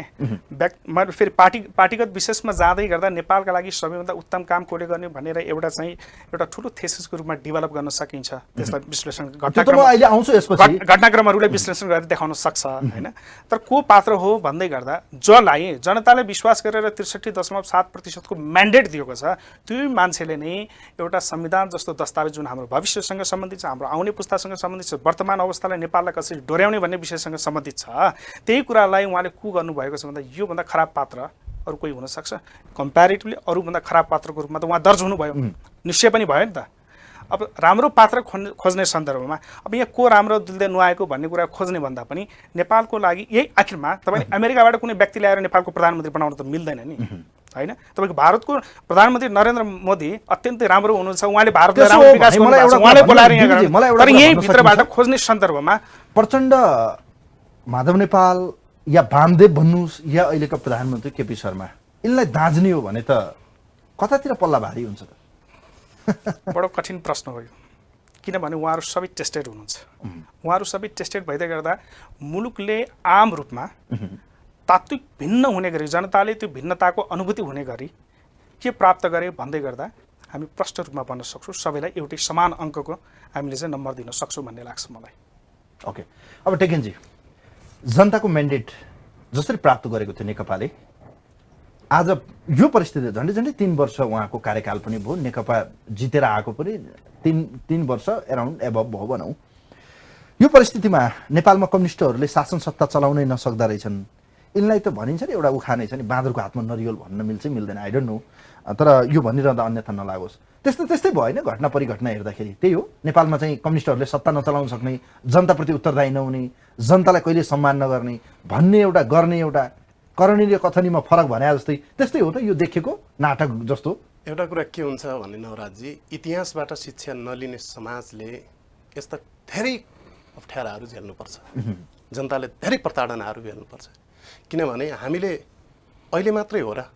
मैले फेरि पार्टीगत विशेषमा जाँदै गर्दा नेपालका लागि सबैभन्दा उत्तम काम कसले गर्ने भनेर एउटा ठुलो थेसिसको रूपमा डेभलप गर्न सकिन्छ। त्यसलाई विश्लेषण अहिले आउँछु यसपछि घटनाक्रमहरूलाई विश्लेषण गरेर देखाउन सक्छ हैन। तर को पात्र हो भन्दै गर्दा जसलाई जनताले विश्वास गरेर 63.7% को म्यान्डेट दिएको छ, त्यो मान्छेले नै एउटा संविधान जस्तो दस्तावेज जुन हाम्रो भविष्यसँग सम्बन्धित छ, हाम्रो आउने पुस्तासँग सम्बन्धित छ, वर्तमान अवस्थालाई नेपाललाई कसरी डोर्याउने भन्ने विषयसँग सम्बन्धित छ, त्यही कुरालाई उहाँले को गर्नुभएको छ भन्दा योभन्दा खराब पात्र अरू कोही हुनसक्छ? कम्प्यारिटिभली अरूभन्दा खराब पात्रको रूपमा त उहाँ दर्ज हुनुभयो, निश्चय पनि भयो नि त। अब राम्रो पात्र खोज्ने सन्दर्भमा अब यहाँ को राम्रो दिलले नुहाएको भन्ने कुरा खोज्ने भन्दा पनि नेपालको लागि यही आखिरमा तपाईँले अमेरिकाबाट कुनै व्यक्ति ल्याएर नेपालको प्रधानमन्त्री बनाउन त मिल्दैन नि हैन। तपाईँको भारतको प्रधानमन्त्री नरेन्द्र मोदी अत्यन्तै राम्रो हुनुहुन्छ, उहाँले भारतलाई राम्रो विकास गर्नुभएको छ, उहाँले बोलाएर यहाँ गर्नु। तर यही भित्रबाट खोज्ने सन्दर्भमा प्रचण्ड, माधव नेपाल या वामदेव भन्नुहोस् या अहिलेका प्रधानमन्त्री केपी शर्मा, यिनलाई दाँज्ने हो भने त कतातिर पल्ला भारी हुन्छ त? बडो कठिन प्रश्न हो यो, किनभने उहाँहरू सबै टेस्टेड हुनुहुन्छ। उहाँहरू सबै टेस्टेड भइदै गर्दा मुलुकले आम रूपमा तात्विक भिन्न हुने गरी, जनताले त्यो भिन्नताको अनुभूति हुने गरी के प्राप्त गरे भन्दै गर्दा हामी प्रष्ट रूपमा भन्न सक्छौँ, सबैलाई एउटै समान अङ्कको हामीले चाहिँ नम्बर दिन सक्छौँ भन्ने लाग्छ मलाई। ओके, अब टेकेनजी, जनताको म्यान्डेट जसरी प्राप्त गरेको थियो नेकपाले, आज यो परिस्थिति झन्डै झन्डै 3 वर्ष उहाँको कार्यकाल पनि भयो, नेकपा जितेर आएको पनि 3 वर्ष एराउन्ड एबभ भयो भनौँ। यो परिस्थितिमा नेपालमा कम्युनिस्टहरूले शासन सत्ता चलाउनै नसक्दा रहेछन्। यिनलाई त भनिन्छ नि एउटा उखानै छ नि, बाँदरको हातमा नरिवल भन्न मिल्छ मिल्दैन, आई डोन्ट नो, तर यो भनिरहँदा अन्यथा नलागोस्। त्यस्तै भयो होइन घटना परिघटना हेर्दाखेरि। त्यही हो, नेपालमा चाहिँ कम्युनिस्टहरूले सत्ता नचलाउन सक्ने, जनताप्रति उत्तरदायी नहुने, जनतालाई कहिले सम्मान नगर्ने भन्ने एउटा गर्ने एउटा करणीय कथनीमा फरक भने जस्तै त्यस्तै हो त यो देखेको नाटक जस्तो। एउटा कुरा के हुन्छ भने नवराजजी, इतिहासबाट शिक्षा नलिने समाजले यस्ता धेरै अप्ठ्याराहरू झेल्नुपर्छ, जनताले धेरै प्रताडनाहरू झेल्नुपर्छ। किनभने हामीले अहिले मात्रै हो र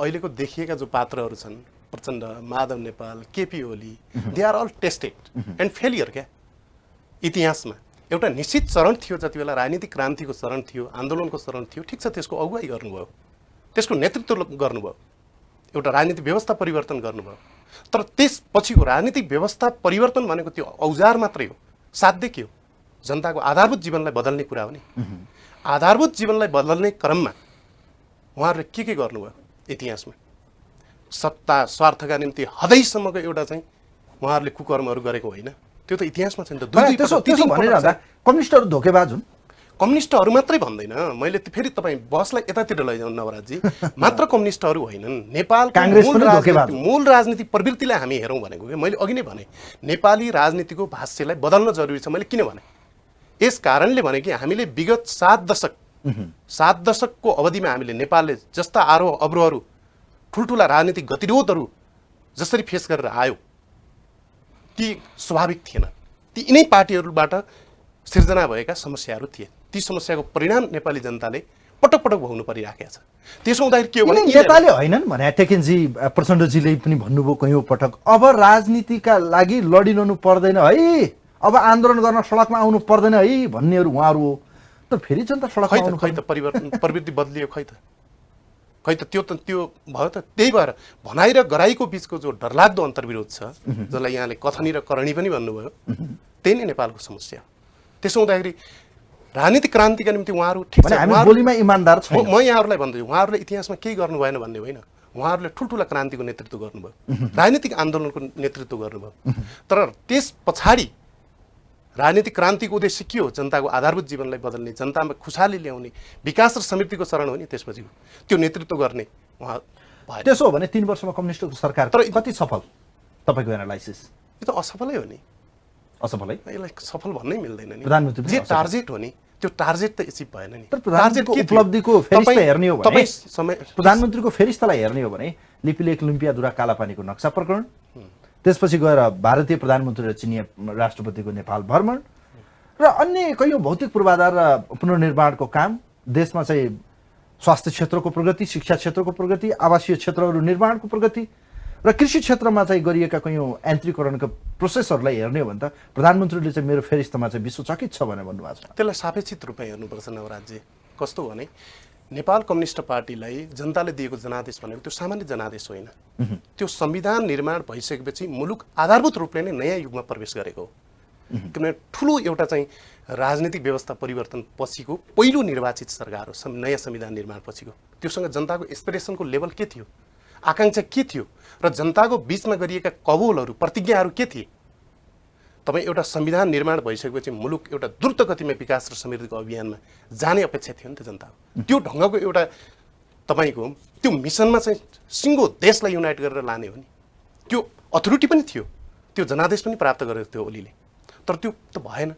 अहिलेको देखिएका जो पात्रहरू छन्, Prachanda, Madhav Nepal, KP Oli, they are all tested and failure क्या। इतिहासमा एउटा निश्चित चरण थियो, जति बेला राजनीतिक क्रान्तिको चरण थियो, आन्दोलनको चरण थियो, ठिक छ, त्यसको अगुवाई गर्नुभयो, त्यसको नेतृत्व गर्नुभयो, एउटा राजनीतिक व्यवस्था परिवर्तन गर्नुभयो। तर त्यसपछिको राजनीतिक व्यवस्था परिवर्तन भनेको त्यो औजार मात्रै हो, साध्य के हो? जनताको आधारभूत जीवनलाई बदल्ने कुरा हो नि। आधारभूत जीवनलाई बदल्ने क्रममा उहाँहरूले के गर्नुभयो? इतिहासमा सत्ता स्वार्थका निम्ति हदैसम्मको एउटा चाहिँ उहाँहरूले कुकर्महरू गरेको होइन, त्यो त इतिहासमा छैन त। त्यसो भनिरहँदा कम्युनिस्टहरू धोकेबाज हुन्? कम्युनिस्टहरू मात्रै भन्दैन, मैले फेरि तपाईँ बसलाई यतातिर लैजाउँ नवराजजी, मात्र कम्युनिस्टहरू होइनन्, नेपालको मूल राजनीतिक प्रवृत्तिलाई हामी हेरौँ भनेको कि मैले अघि नै भने नेपाली राजनीतिको भाष्यलाई बदल्न जरुरी छ। मैले किन भने यस कारणले भने कि हामीले विगत 7 दशकको अवधिमा हामीले नेपालले जस्ता आरोह अवरोहहरू, ठुल्ठुला राजनीतिक गतिरोधहरू जसरी फेस गरेर आयो, ती स्वाभाविक थिएन। ती यिनै पार्टीहरूबाट सिर्जना भएका समस्याहरू थिए। ती समस्याको परिणाम नेपाली जनताले पटक पटक भोग्नु परिराखेको छ। त्यसो हुँदाखेरि के हो भने नेपाली होइनन् भने टेकेनजी प्रचण्डजीले पनि भन्नुभयो कयौँ पटक, अब राजनीतिका लागि लडिरहनु पर्दैन है, अब आन्दोलन गर्न सडकमा आउनु पर्दैन है भन्नेहरू उहाँहरू हो। तर फेरि जनता सडकमा आउनु खै त परिवर्तन प्रवृत्ति बदलियो, खै त त्यो भयो त। त्यही भएर भनाइ र गराइको बिचको जो डरलाग्दो अन्तर्विरोध छ, जसलाई यहाँले कथनी र करणी पनि भन्नुभयो, त्यही नै नेपालको समस्या। त्यसो हुँदाखेरि राजनीतिक क्रान्तिका निम्ति उहाँहरू ठिक छ, बोलीमा इमानदार छ। म यहाँहरूलाई भन्दैछु, उहाँहरूले इतिहासमा केही गर्नु भएन भन्ने होइन, उहाँहरूले ठुल्ठुला क्रान्तिको नेतृत्व गर्नुभयो, राजनीतिक आन्दोलनको नेतृत्व गर्नुभयो। तर त्यस पछाडि राजनीतिक क्रान्तिको उद्देश्य के हो? जनताको आधारभूत जीवनलाई बदल्ने, जनतामा खुसाली ल्याउने, विकास र समृद्धिको चरण हो नि। त्यसपछि त्यो नेतृत्व गर्ने उहाँ भए। त्यसो हो भने 3 वर्षमा कम्युनिस्टको सरकार कति सफल तपाईँको एनालाइसिस? यो त असफलै हो नि। असफलै यसलाई सफल भन्नै मिल्दैन नि। प्रधानमन्त्री पनि जे असफल। टार्गेट हो नि त्यो टार्गेट त एचिभ भएन नि। तर प्रधानमन्त्रीको के थियो? उपलब्धिको फेरिस्ता तपाईँ- हेर्ने हो भने तपाईँ समय प्रधानमन्त्रीको फेरिस्तालाई हेर्ने हो भने लिपिलेख लुम्पियाधुरा कालापानीको नक्सा प्रकरण, त्यसपछि गएर भारतीय प्रधानमन्त्री र चिनिया राष्ट्रपतिको नेपाल भ्रमण र अन्य कैयौँ भौतिक पूर्वाधार र पुनर्निर्माणको काम, देशमा चाहिँ स्वास्थ्य क्षेत्रको प्रगति, शिक्षा क्षेत्रको प्रगति, आवासीय क्षेत्रहरू निर्माणको प्रगति र कृषि क्षेत्रमा चाहिँ गरिएका कैयौँ यान्त्रिकरणका प्रोसेसहरूलाई हेर्ने हो भने त प्रधानमन्त्रीले चाहिँ मेरो फेरिस्तामा चाहिँ विश्वचकित छ भनेर भन्नुभएको छ। त्यसलाई सापेक्षित रूपमा हेर्नुपर्छ नवराज्य। कस्तो भने नेपाल कम्युनिस्ट पार्टीलाई जनताले दिएको जनादेश भनेको त्यो सामान्य जनादेश होइन। त्यो संविधान निर्माण भइसकेपछि मुलुक आधारभूत रूपले नै नयाँ युगमा प्रवेश गरेको हो। किनभने ठुलो एउटा चाहिँ राजनीतिक व्यवस्था परिवर्तन पछिको पहिलो निर्वाचित सरकार हो नयाँ संविधान निर्माण पछिको। त्योसँग जनताको एस्पिरेसनको लेभल के थियो, आकाङ्क्षा के थियो र जनताको बिचमा गरिएका कबुलहरू प्रतिज्ञाहरू के थिए। तपाईँ एउटा संविधान निर्माण भइसकेपछि मुलुक एउटा द्रुत गतिमा विकास र समृद्धिको अभियानमा जाने अपेक्षा थियो नि त जनताको। त्यो ढङ्गको एउटा तपाईँको त्यो मिसनमा चाहिँ सिङ्गो देशलाई युनाइट गरेर लाने हो नि। त्यो अथोरिटी पनि थियो, त्यो जनादेश पनि प्राप्त गरेको थियो ओलीले। तर त्यो त भएन।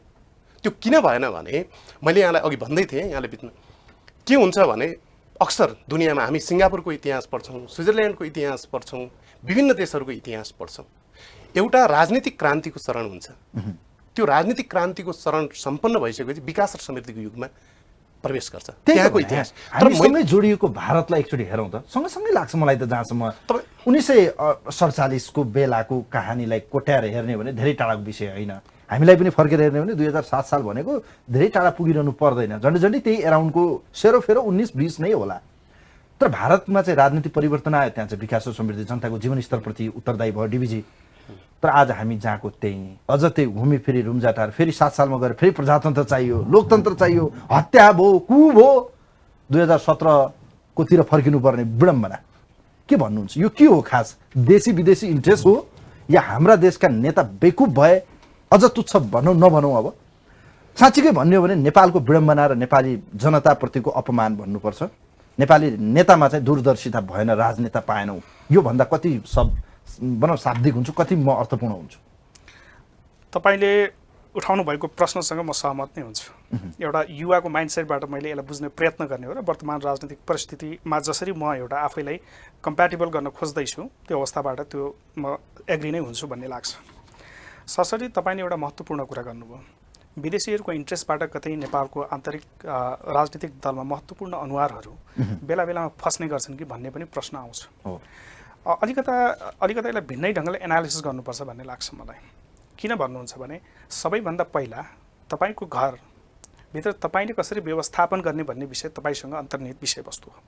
त्यो किन भएन भने मैले यहाँलाई अघि भन्दै थिएँ, यहाँले बिचमा के हुन्छ भने अक्सर दुनियाँमा हामी सिङ्गापुरको इतिहास पढ्छौँ, स्विजरल्यान्डको इतिहास पढ्छौँ, विभिन्न देशहरूको इतिहास पढ्छौँ। एउटा राजनीतिक क्रान्तिको चरण हुन्छ। त्यो राजनीतिक क्रान्तिको चरण सम्पन्न भइसकेपछि विकास र समृद्धिको युगमा प्रवेश गर्छ। त्यहाँको इतिहास हामीसँगै जोडिएको भारतलाई एकचोटि हेरौँ त, सँगसँगै लाग्छ मलाई त। जहाँसम्म 1947 को बेलाको कहानीलाई कोट्याएर हेर्ने भने धेरै टाढाको विषय होइन। हामीलाई पनि फर्केर हेर्ने भने 2007 साल भनेको धेरै टाढा पुगिरहनु पर्दैन, झन्डै झन्डै त्यही एराउन्डको सेरोफेरो 19-20 नै होला। तर भारतमा चाहिँ राजनीतिक परिवर्तन आयो, त्यहाँ चाहिँ विकास र समृद्धि, जनताको जीवनस्तरप्रति उत्तरदायी भयो डिभिजी। तर आज हामी जहाँको त्यही, अझ त्यही घुमी फेरि रुम्जाटार, फेरि 7 सालमा गएर फेरि प्रजातन्त्र चाहियो, लोकतन्त्र चाहियो, हत्या भयो, कु भयो, 2017 कोतिर फर्किनुपर्ने विडम्बना। के भन्नुहुन्छ, यो के हो खास? देशी विदेशी इन्ट्रेस्ट हो या हाम्रा देशका नेता बेकुब भए? अझ तुच्छ भनौँ नभनौँ? अब साँच्चीकै भन्ने हो भने नेपालको विडम्बना र नेपाली जनताप्रतिको अपमान भन्नुपर्छ। नेपाली नेतामा चाहिँ दूरदर्शिता भएन, राजनेता पाएनौँ, यो भन्दा कति भनौँ शाब्दिक हुन्छु, कति म अर्थपूर्ण हुन्छु? तपाईँले उठाउनु भएको प्रश्नसँग म सहमत नै हुन्छु। एउटा युवाको माइन्डसेटबाट मैले यसलाई बुझ्ने प्रयत्न गर्ने हो र वर्तमान राजनीतिक परिस्थितिमा जसरी म एउटा आफैलाई कम्प्याटेबल गर्न खोज्दैछु त्यो अवस्थाबाट त्यो म एग्री नै हुन्छु भन्ने लाग्छ। सरसरी तपाईँले एउटा महत्त्वपूर्ण कुरा गर्नुभयो, विदेशीहरूको इन्ट्रेस्टबाट कतै नेपालको आन्तरिक राजनीतिक दलमा महत्त्वपूर्ण अनुहारहरू बेला बेलामा फस्ने गर्छन् कि भन्ने पनि प्रश्न आउँछ। अलिकता यसलाई भिन्नै ढङ्गले एनालिसिस गर्नुपर्छ भन्ने लाग्छ मलाई। किन भन्नुहुन्छ भने सबैभन्दा पहिला तपाईँको घरभित्र तपाईँले कसरी व्यवस्थापन गर्ने भन्ने विषय तपाईँसँग अन्तर्निहित विषयवस्तु हो।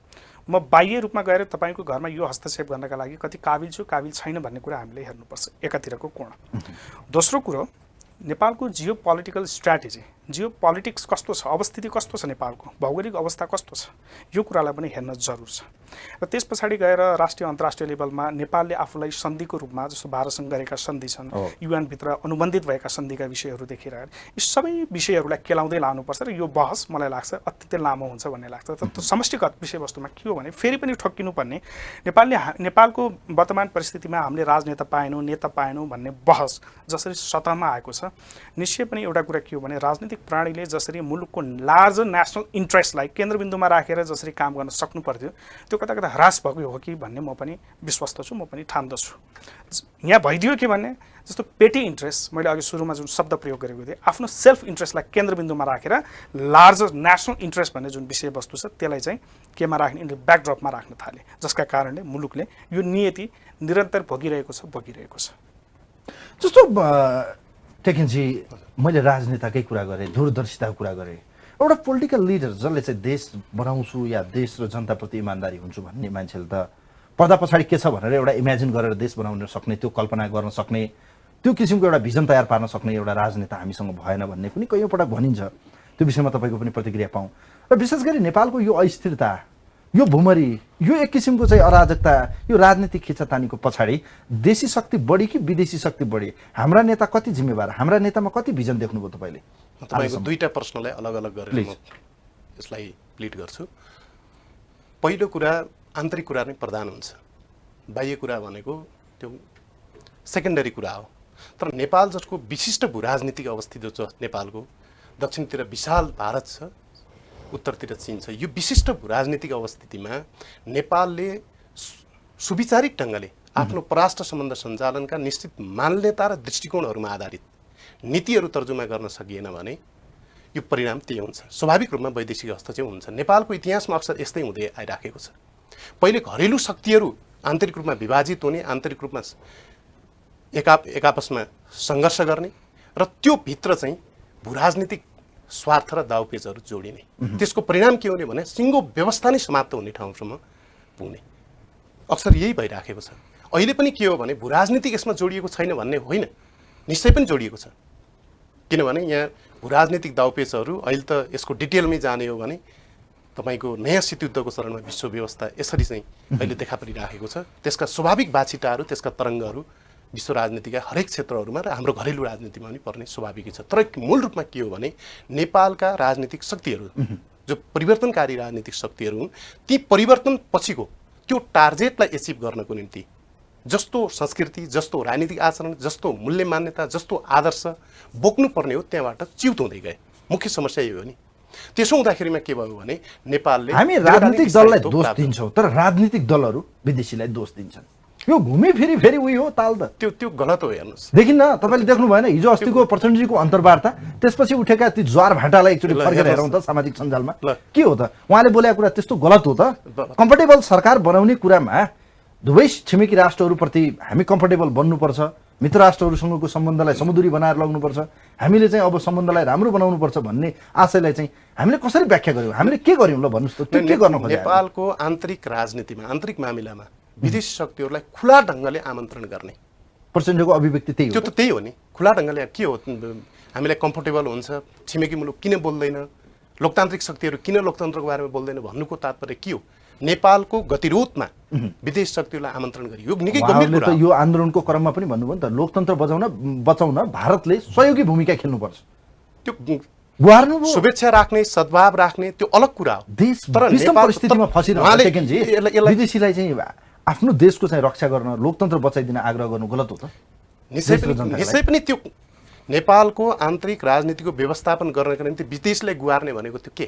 म बाह्य रूपमा गएर तपाईँको घरमा यो हस्तक्षेप गर्नका लागि कति काबिल छु काबिल छैन भन्ने कुरा हामीले हेर्नुपर्छ, एकातिरको कोण। दोस्रो कुरो, नेपालको geo political strategy, Jio politics कस्तो छ, अवस्थिति कस्तो छ, नेपालको भौगोलिक अवस्था कस्तो छ, यो कुरालाई पनि हेर्न जरुर छ। र त्यस पछाडि गएर राष्ट्रिय अन्तर्राष्ट्रिय लेभलमा नेपालले आफूलाई सन्धिको रूपमा, जस्तो भारतसँग गरेका सन्धि छन्, युएनभित्र अनुबन्धित भएका सन्धिका विषयहरू देखेर यी सबै विषयहरूलाई केलाउँदै लानुपर्छ र यो बहस मलाई लाग्छ अत्यन्तै लामो हुन्छ भन्ने लाग्छ। तर त्यो समष्टिगत विषयवस्तुमा के हो भने फेरि पनि ठक्किनुपर्ने, नेपालको वर्तमान परिस्थितिमा हामीले राजनेता पाएनौँ, नेता पाएनौँ भन्ने बहस जसरी सतहमा आएको छ, निश्चय पनि एउटा कुरा के हो भने राजनीतिक प्राणीले जसरी मुलुकको लार्जर नेसनल इन्ट्रेस्टलाई केन्द्रबिन्दुमा राखेर जसरी काम गर्न सक्नु पर्थ्यो त्यो कता कता ह्रास भएको हो कि भन्ने म पनि विश्वस्त छु, म पनि ठान्दछु। यहाँ भइदियो के भन्ने जस्तो पेटी इन्ट्रेस्ट, मैले अघि सुरुमा जुन शब्द प्रयोग गरेको थिएँ, आफ्नो सेल्फ इन्ट्रेस्टलाई केन्द्रबिन्दुमा राखेर लार्जर नेसनल इन्ट्रेस्ट भन्ने जुन विषयवस्तु छ त्यसलाई चाहिँ केमा राख्ने, ब्याकड्रपमा राख्न थाले, जसका कारणले मुलुकले यो नियति निरन्तर भोगिरहेको छ। जस्तो टेकिनजी, मैले राजनेताकै कुरा गरेँ, दूरदर्शिताको कुरा गरेँ, एउटा पोलिटिकल लिडर जसले चाहिँ देश बनाउँछु या देश र जनताप्रति इमान्दारी हुन्छु भन्ने मान्छेले त पर्दा पछाडि के छ भनेर एउटा इमेजिन गरेर देश बनाउन सक्ने, त्यो कल्पना गर्न सक्ने, त्यो किसिमको एउटा भिजन तयार पार्न सक्ने एउटा राजनेता हामीसँग भएन भन्ने पनि कैयौँ पटक भनिन्छ। त्यो विषयमा तपाईँको पनि प्रतिक्रिया पाऊँ। र विशेष गरी नेपालको यो अस्थिरता, यो भुमरी, यो एक किसिमको चाहिँ अराजकता, यो राजनीतिक खिचातानीको पछाडि देशी शक्ति बढी कि विदेशी शक्ति बढी? हाम्रा नेता कति जिम्मेवार, हाम्रा नेतामा कति भिजन देख्नुभयो तपाईँले? तपाईँको दुईटा प्रश्नलाई अलग अलग गरेर म यसलाई प्लिट गर्छु। पहिलो कुरा, आन्तरिक कुरा नै प्रधान हुन्छ, बाह्य कुरा भनेको त्यो सेकेन्डरी कुरा हो। तर नेपाल जसको विशिष्ट भूराजनीतिक अवस्थित जो छ नेपालको, दक्षिणतिर विशाल भारत छ, उत्तरतिर चीन छ, यो विशिष्ट भूराजनीतिक अवस्थितिमा नेपालले सुविचारिक ढङ्गले आफ्नो परराष्ट्र सम्बन्ध सञ्चालनका निश्चित मान्यता र दृष्टिकोणहरूमा आधारित नीतिहरू तर्जुमा गर्न सकिएन भने यो परिणाम त्यही हुन्छ। स्वाभाविक रूपमा वैदेशिक हस्तक्षेप हुन्छ। नेपालको इतिहासमा अक्सर यस्तै हुँदै आइराखेको छ। पहिले घरेलु शक्तिहरू आन्तरिक रूपमा विभाजित हुने, आन्तरिक रूपमा एक आपसमा सङ्घर्ष गर्ने र त्यो भित्र चाहिँ भूराजनीतिक स्वार्थ र दाउपेचहरू जोडिने। त्यसको परिणाम के हुने भने सिङ्गो व्यवस्था नै समाप्त हुने ठाउँसम्म पुग्ने अक्सर यही भइराखेको छ। अहिले पनि के हो भने भूराजनीतिक यसमा जोडिएको छैन भन्ने होइन, निश्चय पनि जोडिएको छ। किनभने यहाँ भूराजनीतिक दाउपेचहरू अहिले त यसको डिटेलमै जाने हो भने तपाईँको नयाँ शीतयुद्धको चरणमा विश्व व्यवस्था यसरी चाहिँ अहिले देखा परिराखेको छ। त्यसका स्वाभाविक बाछिटाहरू, त्यसका तरङ्गहरू विश्व राजनीतिका हरेक क्षेत्रहरूमा र हाम्रो घरेलु राजनीतिमा पनि पर्ने स्वाभाविकै छ। तर मूल रूपमा के हो भने नेपालका राजनीतिक शक्तिहरू जो परिवर्तनकारी राजनीतिक शक्तिहरू हुन्, ती परिवर्तन पछिको त्यो टार्गेटलाई एचिभ गर्नको निम्ति जस्तो संस्कृति, जस्तो राजनीतिक आचरण, जस्तो मूल्य मान्यता, जस्तो आदर्श बोक्नुपर्ने हो त्यहाँबाट च्युत हुँदै गए। मुख्य समस्या यो हो नि। त्यसो हुँदाखेरिमा के भयो भने नेपालले हामी राजनीतिक दललाई दोष दिन्छौँ तर राजनीतिक दलहरू विदेशीलाई दोष दिन्छन्। यो घुमी फेरि उही हो ताल त। त्यो गलत हो। हेर्नुहोस्, देखिन्न तपाईँले देख्नु भएन हिजो अस्तिको प्रचण्डजीको अन्तर्वार्ता, त्यसपछि उठेका ती ज्वार भाटालाई एकचोटि फर्केर हेरौँ त सामाजिक सञ्जालमा के हो त। उहाँले बोलेको कुरा त्यस्तो गलत हो त। कम्फर्टेबल सरकार बनाउने कुरामा दुवै छिमेकी राष्ट्रहरूप्रति हामी कम्फर्टेबल बन्नुपर्छ, मित्र राष्ट्रहरूसँगको सम्बन्धलाई समुद्री बनाएर लग्नुपर्छ, हामीले चाहिँ अब सम्बन्धलाई राम्रो बनाउनुपर्छ भन्ने आशयलाई चाहिँ हामीले कसरी व्याख्या गर्यौँ, हामीले के गर्यौँ ल भन्नुहोस् त। त्यो के गर्न खोज्यो? नेपालको आन्तरिक राजनीतिमा, आन्तरिक मामिलामा विदेशी शक्तिहरूलाई खुला ढङ्गले आमन्त्रण गर्ने प्रचण्डको अभिव्यक्ति त्यही हो। त्यो त त्यही हो नि। खुला ढङ्गले के हो, हामीलाई कम्फर्टेबल हुन्छ, छिमेकी मुलुक किन बोल्दैन, लोकतान्त्रिक शक्तिहरू किन लोकतन्त्रको बारेमा बोल्दैन भन्नुको तात्पर्य के हो? नेपालको गतिरोधमा विदेश शक्तिहरूलाई आमन्त्रण गरियो। यो निकै गम्भीर कुरा हो। यो आन्दोलनको क्रममा पनि भन्नुभयो नि त, लोकतन्त्र बचाउन भारतले सहयोगी भूमिका खेल्नुपर्छ। त्यो गुहार्नु शुभेच्छा राख्ने, सद्भाव राख्ने त्यो अलग कुरा हो। देश विषम परिस्थितिमा फसिरहन्छ सेकेन्डजी, विदेशीलाई चाहिँ आफ्नो देशको चाहिँ रक्षा गर्न, लोकतन्त्र बचाइदिन आग्रह गर्नु गलत हो त। निश्चय पनि त्यो नेपालको आन्तरिक राजनीतिको व्यवस्थापन गर्नका निम्ति विदेशलाई गुहार्ने भनेको त्यो के?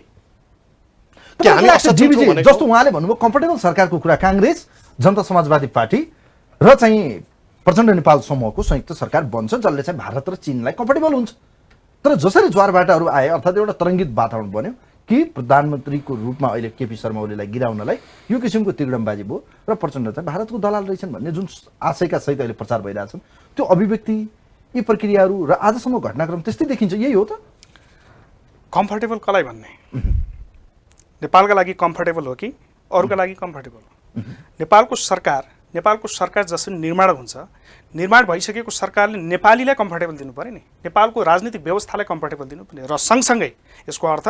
जस्तो उहाँले भन्नुभयो कम्फर्टेबल सरकारको कुरा, काङ्ग्रेस, जनता समाजवादी पार्टी र चाहिँ प्रचण्ड नेपाल समूहको संयुक्त सरकार बन्छ जसले चाहिँ भारत र चीनलाई कम्फर्टेबल हुन्छ। तर जसरी ज्वारभाटाहरू आए अर्थात् एउटा तरङ्गित वातावरण बन्यो कि प्रधानमन्त्रीको रूपमा अहिले केपी शर्मा ओलीलाई गिराउनलाई यो किसिमको तिग्रमबाजी भयो र प्रचण्ड चाहिँ भारतको दलाल रहेछन् भन्ने जुन आशयका सहित अहिले प्रचार भइरहेछन्, त्यो अभिव्यक्ति, यी प्रक्रियाहरू र आजसम्म घटनाक्रम त्यस्तै देखिन्छ। यही हो त कम्फर्टेबल कसलाई भन्ने? नेपालका लागि कम्फर्टेबल हो कि अरूका लागि कम्फर्टेबल हो? नेपालको सरकार जसरी निर्माण हुन्छ, निर्माण भइसकेको सरकारले नेपालीलाई कम्फर्टेबल दिनु पर्यो नि, नेपालको राजनीतिक व्यवस्थालाई कम्फर्टेबल दिनु पर्ने। र सँगसँगै यसको अर्थ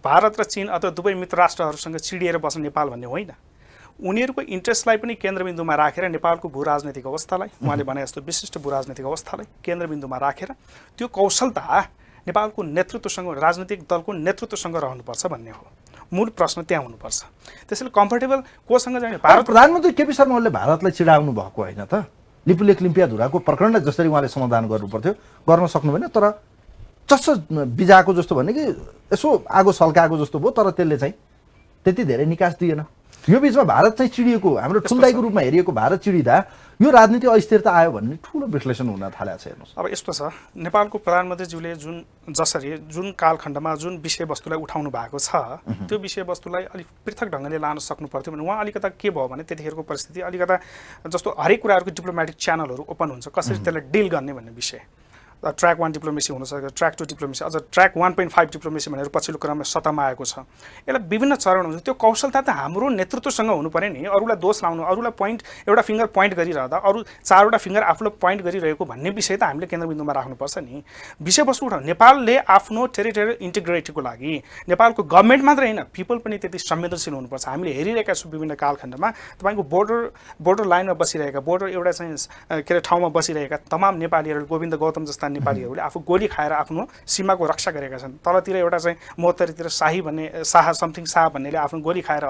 भारत र चीन अथवा दुवै मित्र राष्ट्रहरूसँग चिडिएर बस्ने नेपाल भन्ने होइन। उनीहरूको इन्ट्रेस्टलाई पनि केन्द्रबिन्दुमा राखेर नेपालको भू राजनीतिक अवस्थालाई, उहाँले भने जस्तो विशिष्ट भू राजनीतिक अवस्थालाई केन्द्रबिन्दुमा राखेर त्यो कौशलता नेपालको नेतृत्वसँग, राजनीतिक दलको नेतृत्वसँग रहनुपर्छ भन्ने हो। मूल प्रश्न त्यहाँ हुनुपर्छ। त्यसैले कम्फर्टेबल कोसँग जाने? भारत प्रधानमन्त्री केपी शर्मा ओलीले भारतलाई चिडाउनु भएको होइन त। लिपुलेख लिम्पियाधुराको प्रकरणलाई जसरी उहाँले समाधान गर्नुपर्थ्यो गर्न सक्नु भएन, तर चस्स बिजाको जस्तो भने कि यसो आगो सल्काएको जस्तो भयो, तर त्यसले चाहिँ त्यति धेरै निकास दिएन। यो बिचमा भारत चाहिँ चिडिएको, हाम्रो ठुल्दाईको रूपमा हेरिएको भारत चिडिँदा यो राजनीति अस्थिरता आयो भन्ने ठुलो विश्लेषण हुन थालेको छ। हेर्नुहोस्, अब यस्तो छ, नेपालको प्रधानमन्त्रीज्यूले जुन कालखण्डमा जुन विषयवस्तुलाई उठाउनु भएको छ त्यो विषयवस्तुलाई अलिक पृथक ढङ्गले लान सक्नु पर्थ्यो भने उहाँ अलिकता के भयो भने त्यतिखेरको परिस्थिति अलिकता जस्तो हरेक कुराहरूको डिप्लोमेटिक च्यानलहरू ओपन हुन्छ, कसरी त्यसलाई डिल गर्ने भन्ने विषय। ट्र्याक 1 डिप्लोमेसी हुनसक्छ, ट्र्याक 2 डिप्लोमेसी, अझ ट्र्याक 1.5 डिप्लोमेसी भनेर पछिल्लो क्रममा सत्तामा आएको छ। यसलाई विभिन्न चरण हुन्छ। त्यो कौशलता त हाम्रो नेतृत्वसँग हुनु पर्यो नि। अरूलाई दोष लाउनु, अरूलाई एउटा फिङ्गर पोइन्ट गरिरहँदा अरू 4वटा फिङ्गर आफूलाई पोइन्ट गरिरहेको भन्ने विषय त हामीले केन्द्रबिन्दुमा राख्नुपर्छ नि। विषयवस्तु उठाउनु, नेपालले आफ्नो टेरिटोरियल इन्टिग्रिटीको लागि नेपालको गभर्मेन्ट मात्रै होइन, पिपल पनि त्यति संवेदनशील हुनुपर्छ। हामीले हेरिरहेका छौँ विभिन्न कालखण्डमा तपाईँको बोर्डर लाइनमा बसिरहेका, बोर्डर एउटा चाहिँ के अरे ठाउँमा बसिरहेका तमाम नेपालीहरू, गोविन्द गौतम जस्ता नेपालीहरूले आफू गोली खाएर आफ्नो सीमाको रक्षा गरेका छन्। तलतिर एउटा चाहिँ 72तिर शाही भन्ने शाह भन्नेले आफ्नो गोली खाएर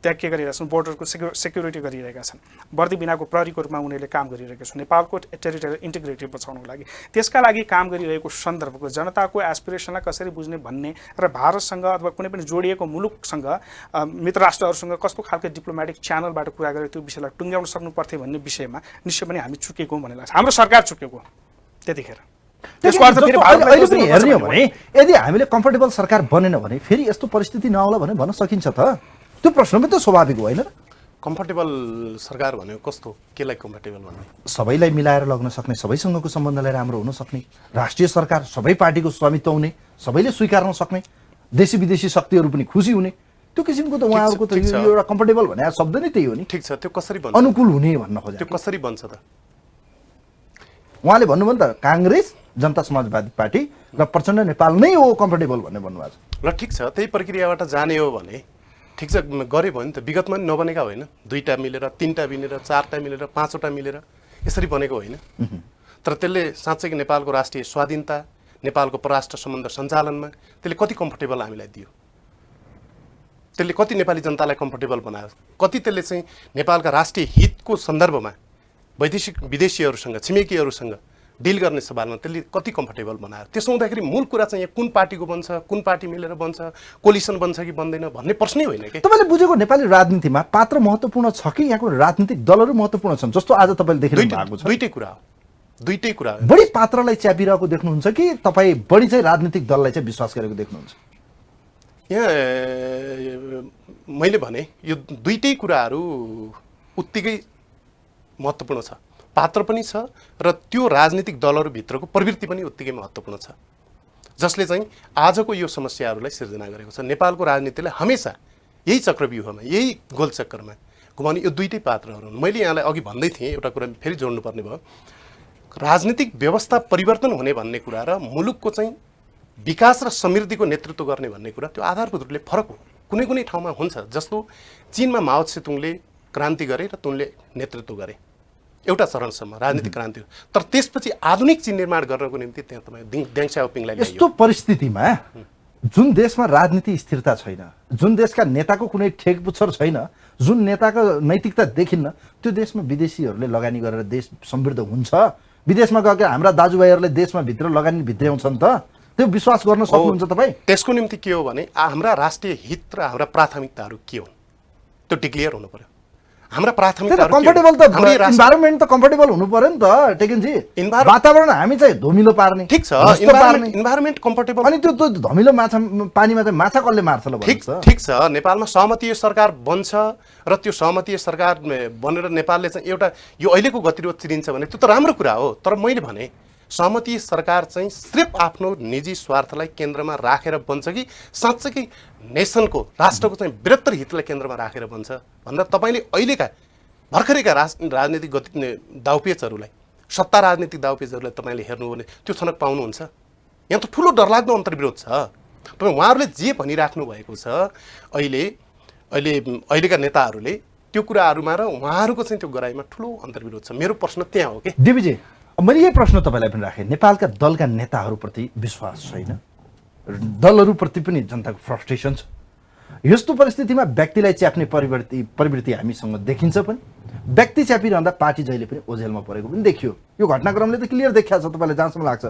त्यहाँ के गरिरहेका छन्, बोर्डरको सेक्युरिटी गरिरहेका छन्। वर्दी बिनाको प्रहरीको रूपमा उनीहरूले काम गरिरहेका छन् नेपालको टेरिटोरियल इन्टिग्रिटी बचाउनको लागि। त्यसका लागि काम गरिरहेको सन्दर्भको जनताको एस्पिरेसनलाई कसरी बुझ्ने भन्ने र भारतसँग अथवा कुनै पनि जोडिएको मुलुकसँग मित्र राष्ट्रहरूसँग कस्तो खालको डिप्लोमेटिक च्यानलबाट कुरा गरेर त्यो विषयलाई टुङ्ग्याउन सक्नु पर्थ्यो भन्ने विषयमा निश्चय पनि हामी चुकेको भन्ने लाग्छ। हाम्रो सरकार चुकेको त्यतिखेर। त्यसको अर्थ फेरि अहिले पनि हेर्ने हो भने यदि हामीले कम्फर्टेबल सरकार बनेन भने फेरि यस्तो परिस्थिति नआउला भने भन्न सकिन्छ त? त्यो प्रश्न पनि त स्वाभाविक होइन र? कम्फर्टेबल सरकार भनेको कस्तो, केलाई कम्फर्टेबल भन्ने? सबैलाई मिलाएर लग्न सक्ने, सबैसँगको सम्बन्धलाई राम्रो हुन सक्ने, राष्ट्रिय सरकार सबै पार्टीको स्वामित्व हुने, सबैले स्वीकार्न सक्ने, देशी विदेशी शक्तिहरू पनि खुसी हुने, त्यो किसिमको त उहाँहरूको त यो एउटा कम्फर्टेबल भने शब्द नै त्यही हो नि। ठिक छ, त्यो कसरी बन्छ? अनुकूल हुने भन्न खोजे। त्यो कसरी बन्छ त? उहाँले भन्नुभयो नि त काङ्ग्रेस, जनता समाजवादी पार्टी र प्रचण्ड नेपाल नै हो कम्फर्टेबल भन्ने भन्नुभएको छ। ल ठिक छ, त्यही प्रक्रियाबाट जाने हो भने ठिक छ, गरे भयो नि त। विगतमा नि नबनेका होइन, 2टा मिलेर, 3टा मिलेर, 4टा मिलेर, 5वटा मिलेर यसरी बनेको होइन। तर त्यसले साँच्चै नेपालको राष्ट्रिय स्वाधीनता, नेपालको परराष्ट्र सम्बन्ध सञ्चालनमा त्यसले कति कम्फर्टेबल हामीलाई दियो? त्यसले कति नेपाली जनतालाई कम्फर्टेबल बनायो? कति त्यसले चाहिँ नेपालका राष्ट्रिय हितको सन्दर्भमा विदेशीहरूसँग, छिमेकीहरूसँग डिल गर्ने सवालमा त्यसले कति कम्फर्टेबल बनायो? त्यसो हुँदाखेरि मूल कुरा चाहिँ यहाँ कुन पार्टीको बन्छ, कुन पार्टी मिलेर बन्छ, कोलिसन बन्छ कि बन्दैन भन्ने प्रश्नै होइन कि। तपाईँले बुझेको नेपाली राजनीतिमा पात्र महत्त्वपूर्ण छ कि यहाँको राजनीतिक दलहरू महत्त्वपूर्ण छन्? जस्तो आज तपाईँले देख्नु भएको छ, दुईटै कुरा हो, दुईटै कुरा हो। बढी पात्रलाई च्यापिरहेको देख्नुहुन्छ कि तपाईँ बढी चाहिँ राजनीतिक दललाई चाहिँ विश्वास गरेको देख्नुहुन्छ? यहाँ मैले भने यो दुईटै कुराहरू उत्तिकै महत्त्वपूर्ण छ। पात्र पनि छ र त्यो राजनीतिक दलहरूभित्रको प्रवृत्ति पनि उत्तिकै महत्त्वपूर्ण छ, जसले चाहिँ आजको यो समस्याहरूलाई सिर्जना गरेको छ। नेपालको राजनीतिले हमेसा यही चक्रव्यूहमा, यही गोलचक्करमा घुमाउने यो दुईटै पात्रहरू हुन्। मैले यहाँलाई अघि भन्दै थिएँ, एउटा कुरा फेरि जोड्नुपर्ने भयो, राजनीतिक व्यवस्था परिवर्तन हुने भन्ने कुरा र मुलुकको चाहिँ विकास र समृद्धिको नेतृत्व गर्ने भन्ने कुरा त्यो आधारभूत रूपले फरक हो। कुनै कुनै ठाउँमा हुन्छ, जस्तो चीनमा माओ त्से-तुङले क्रान्ति गरे र तुङले नेतृत्व गरे एउटा चरणसम्म राजनीतिक क्रान्ति हो। तर त्यसपछि आधुनिक चीन निर्माण गर्नको निम्ति त्यहाँ तपाईँ देङ स्याओपिङलाई ल्याइयो। यस्तो परिस्थितिमा जुन देशमा राजनीति स्थिरता छैन, जुन देशका नेताको कुनै ठेकपुच्छर छैन, जुन नेताको नैतिकता देखिन्न, त्यो देशमा विदेशीहरूले लगानी गरेर देश समृद्ध हुन्छ? विदेशमा गएका हाम्रा दाजुभाइहरूले देशमा भित्र लगानी भित्र्याउँछन् त? त्यो विश्वास गर्न सक्नुहुन्छ तपाईँ? त्यसको निम्ति के हो भने हाम्रा राष्ट्रिय हित र हाम्रा प्राथमिकताहरू के हुन् त्यो डिक्लेयर हुनु पर्यो। हाम्रा प्राथमिकताहरू कम्फर्टेबल त इन्भाइरोमेन्ट त कम्फर्टेबल हुनु पर्यो नि त टेकेनजी। वातावरण हामी चाहिँ धमिलो पार्ने, ठिक छ, इन्भाइरोमेन्ट कम्फर्टेबल। अनि त्यो धमिलो माछा पानीमा चाहिँ माछा कसले मार्छ ल? ठिक छ, नेपालमा सहमतीय सरकार बन्छ र त्यो सहमतीय सरकार बनेर नेपालले चाहिँ एउटा यो अहिलेको गतिरोध चिरिन्छ भने त्यो त राम्रो कुरा हो। तर मैले भने सहमतीय सरकार चाहिँ सिर्फ आफ्नो निजी स्वार्थलाई केन्द्रमा राखेर बन्छ कि साँच्चैकै नेसनको, राष्ट्रको चाहिँ बृहत्तर हितलाई केन्द्रमा राखेर बन्छ भन्दा तपाईँले अहिलेका भर्खरैका राजनीतिक दाउपेचहरूलाई, सत्ता राजनीतिक दाउपेचहरूलाई तपाईँले हेर्नु भने त्यो छनक पाउनुहुन्छ? यहाँ त ठुलो डरलाग्दो अन्तर्विरोध छ। तपाईँ उहाँहरूले जे भनिराख्नु भएको छ अहिलेका नेताहरूले त्यो कुराहरूमा र उहाँहरूको चाहिँ त्यो गराइमा ठुलो अन्तर्विरोध छ। मेरो प्रश्न त्यहाँ हो कि डिबीजी, मैले यही प्रश्न तपाईँलाई पनि राखेँ, नेपालका दलका नेताहरूप्रति विश्वास छैन, दलहरूप्रति पनि जनताको फ्रस्ट्रेसन छ। यस्तो परिस्थितिमा व्यक्तिलाई च्याप्ने प्रवृत्ति हामीसँग देखिन्छ पनि। व्यक्ति च्यापिरहँदा पार्टी जहिले पनि ओझेलमा परेको पनि देखियो। यो घटनाक्रमले त क्लियर देखिया छ तपाईँलाई जहाँसम्म लाग्छ।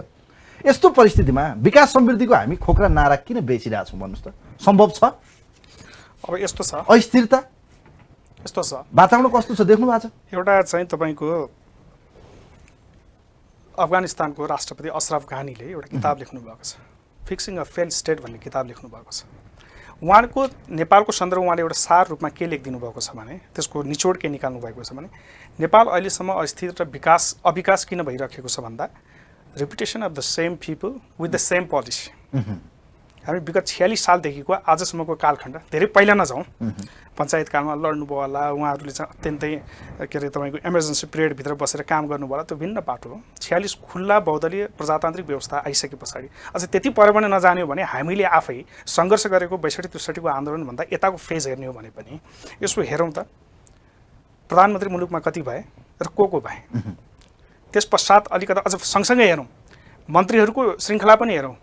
यस्तो परिस्थितिमा विकास समृद्धिको हामी खोक्रा नारा किन बेचिरहेछौँ भन्नुहोस् त? सम्भव छ? अब यस्तो छ, अस्थिरता यस्तो छ, वातावरण कस्तो छ देख्नु भएको छ? एउटा चाहिँ तपाईँको अफगानिस्तानको राष्ट्रपति अशरफ घानीले एउटा किताब लेख्नु भएको छ, फिक्सिङ अ फेल्ड स्टेट भन्ने किताब लेख्नु भएको छ। उहाँको नेपालको सन्दर्भ उहाँले एउटा सार रूपमा के लेखिदिनु भएको छ भने, त्यसको निचोड के निकाल्नु भएको छ भने, नेपाल अहिलेसम्म अस्थिर र अविकास किन भइरहेको छ भन्दा reputation of the same people with the same policy. हामी विगत 46 सालदेखिको आजसम्मको कालखण्ड, धेरै पहिला नजाउँ, पञ्चायत कालमा लड्नुभयो होला, उहाँहरूले चाहिँ अत्यन्तै के अरे तपाईँको इमर्जेन्सी पिरियडभित्र बसेर काम गर्नुभयो होला, त्यो भिन्न बाटो हो। 46 खुल्ला बहुदलीय प्रजातान्त्रिक व्यवस्था आइसके पछाडि अझ त्यति पर पनि नजाने हो भने हामीले आफै सङ्घर्ष गरेको 62-63को आन्दोलनभन्दा यताको फेज हेर्ने हो भने पनि यसो हेरौँ त, प्रधानमन्त्री मुलुकमा कति भए र को भए। त्यस पश्चात अलिकति अझ सँगसँगै हेरौँ, मन्त्रीहरूको श्रृङ्खला पनि हेरौँ,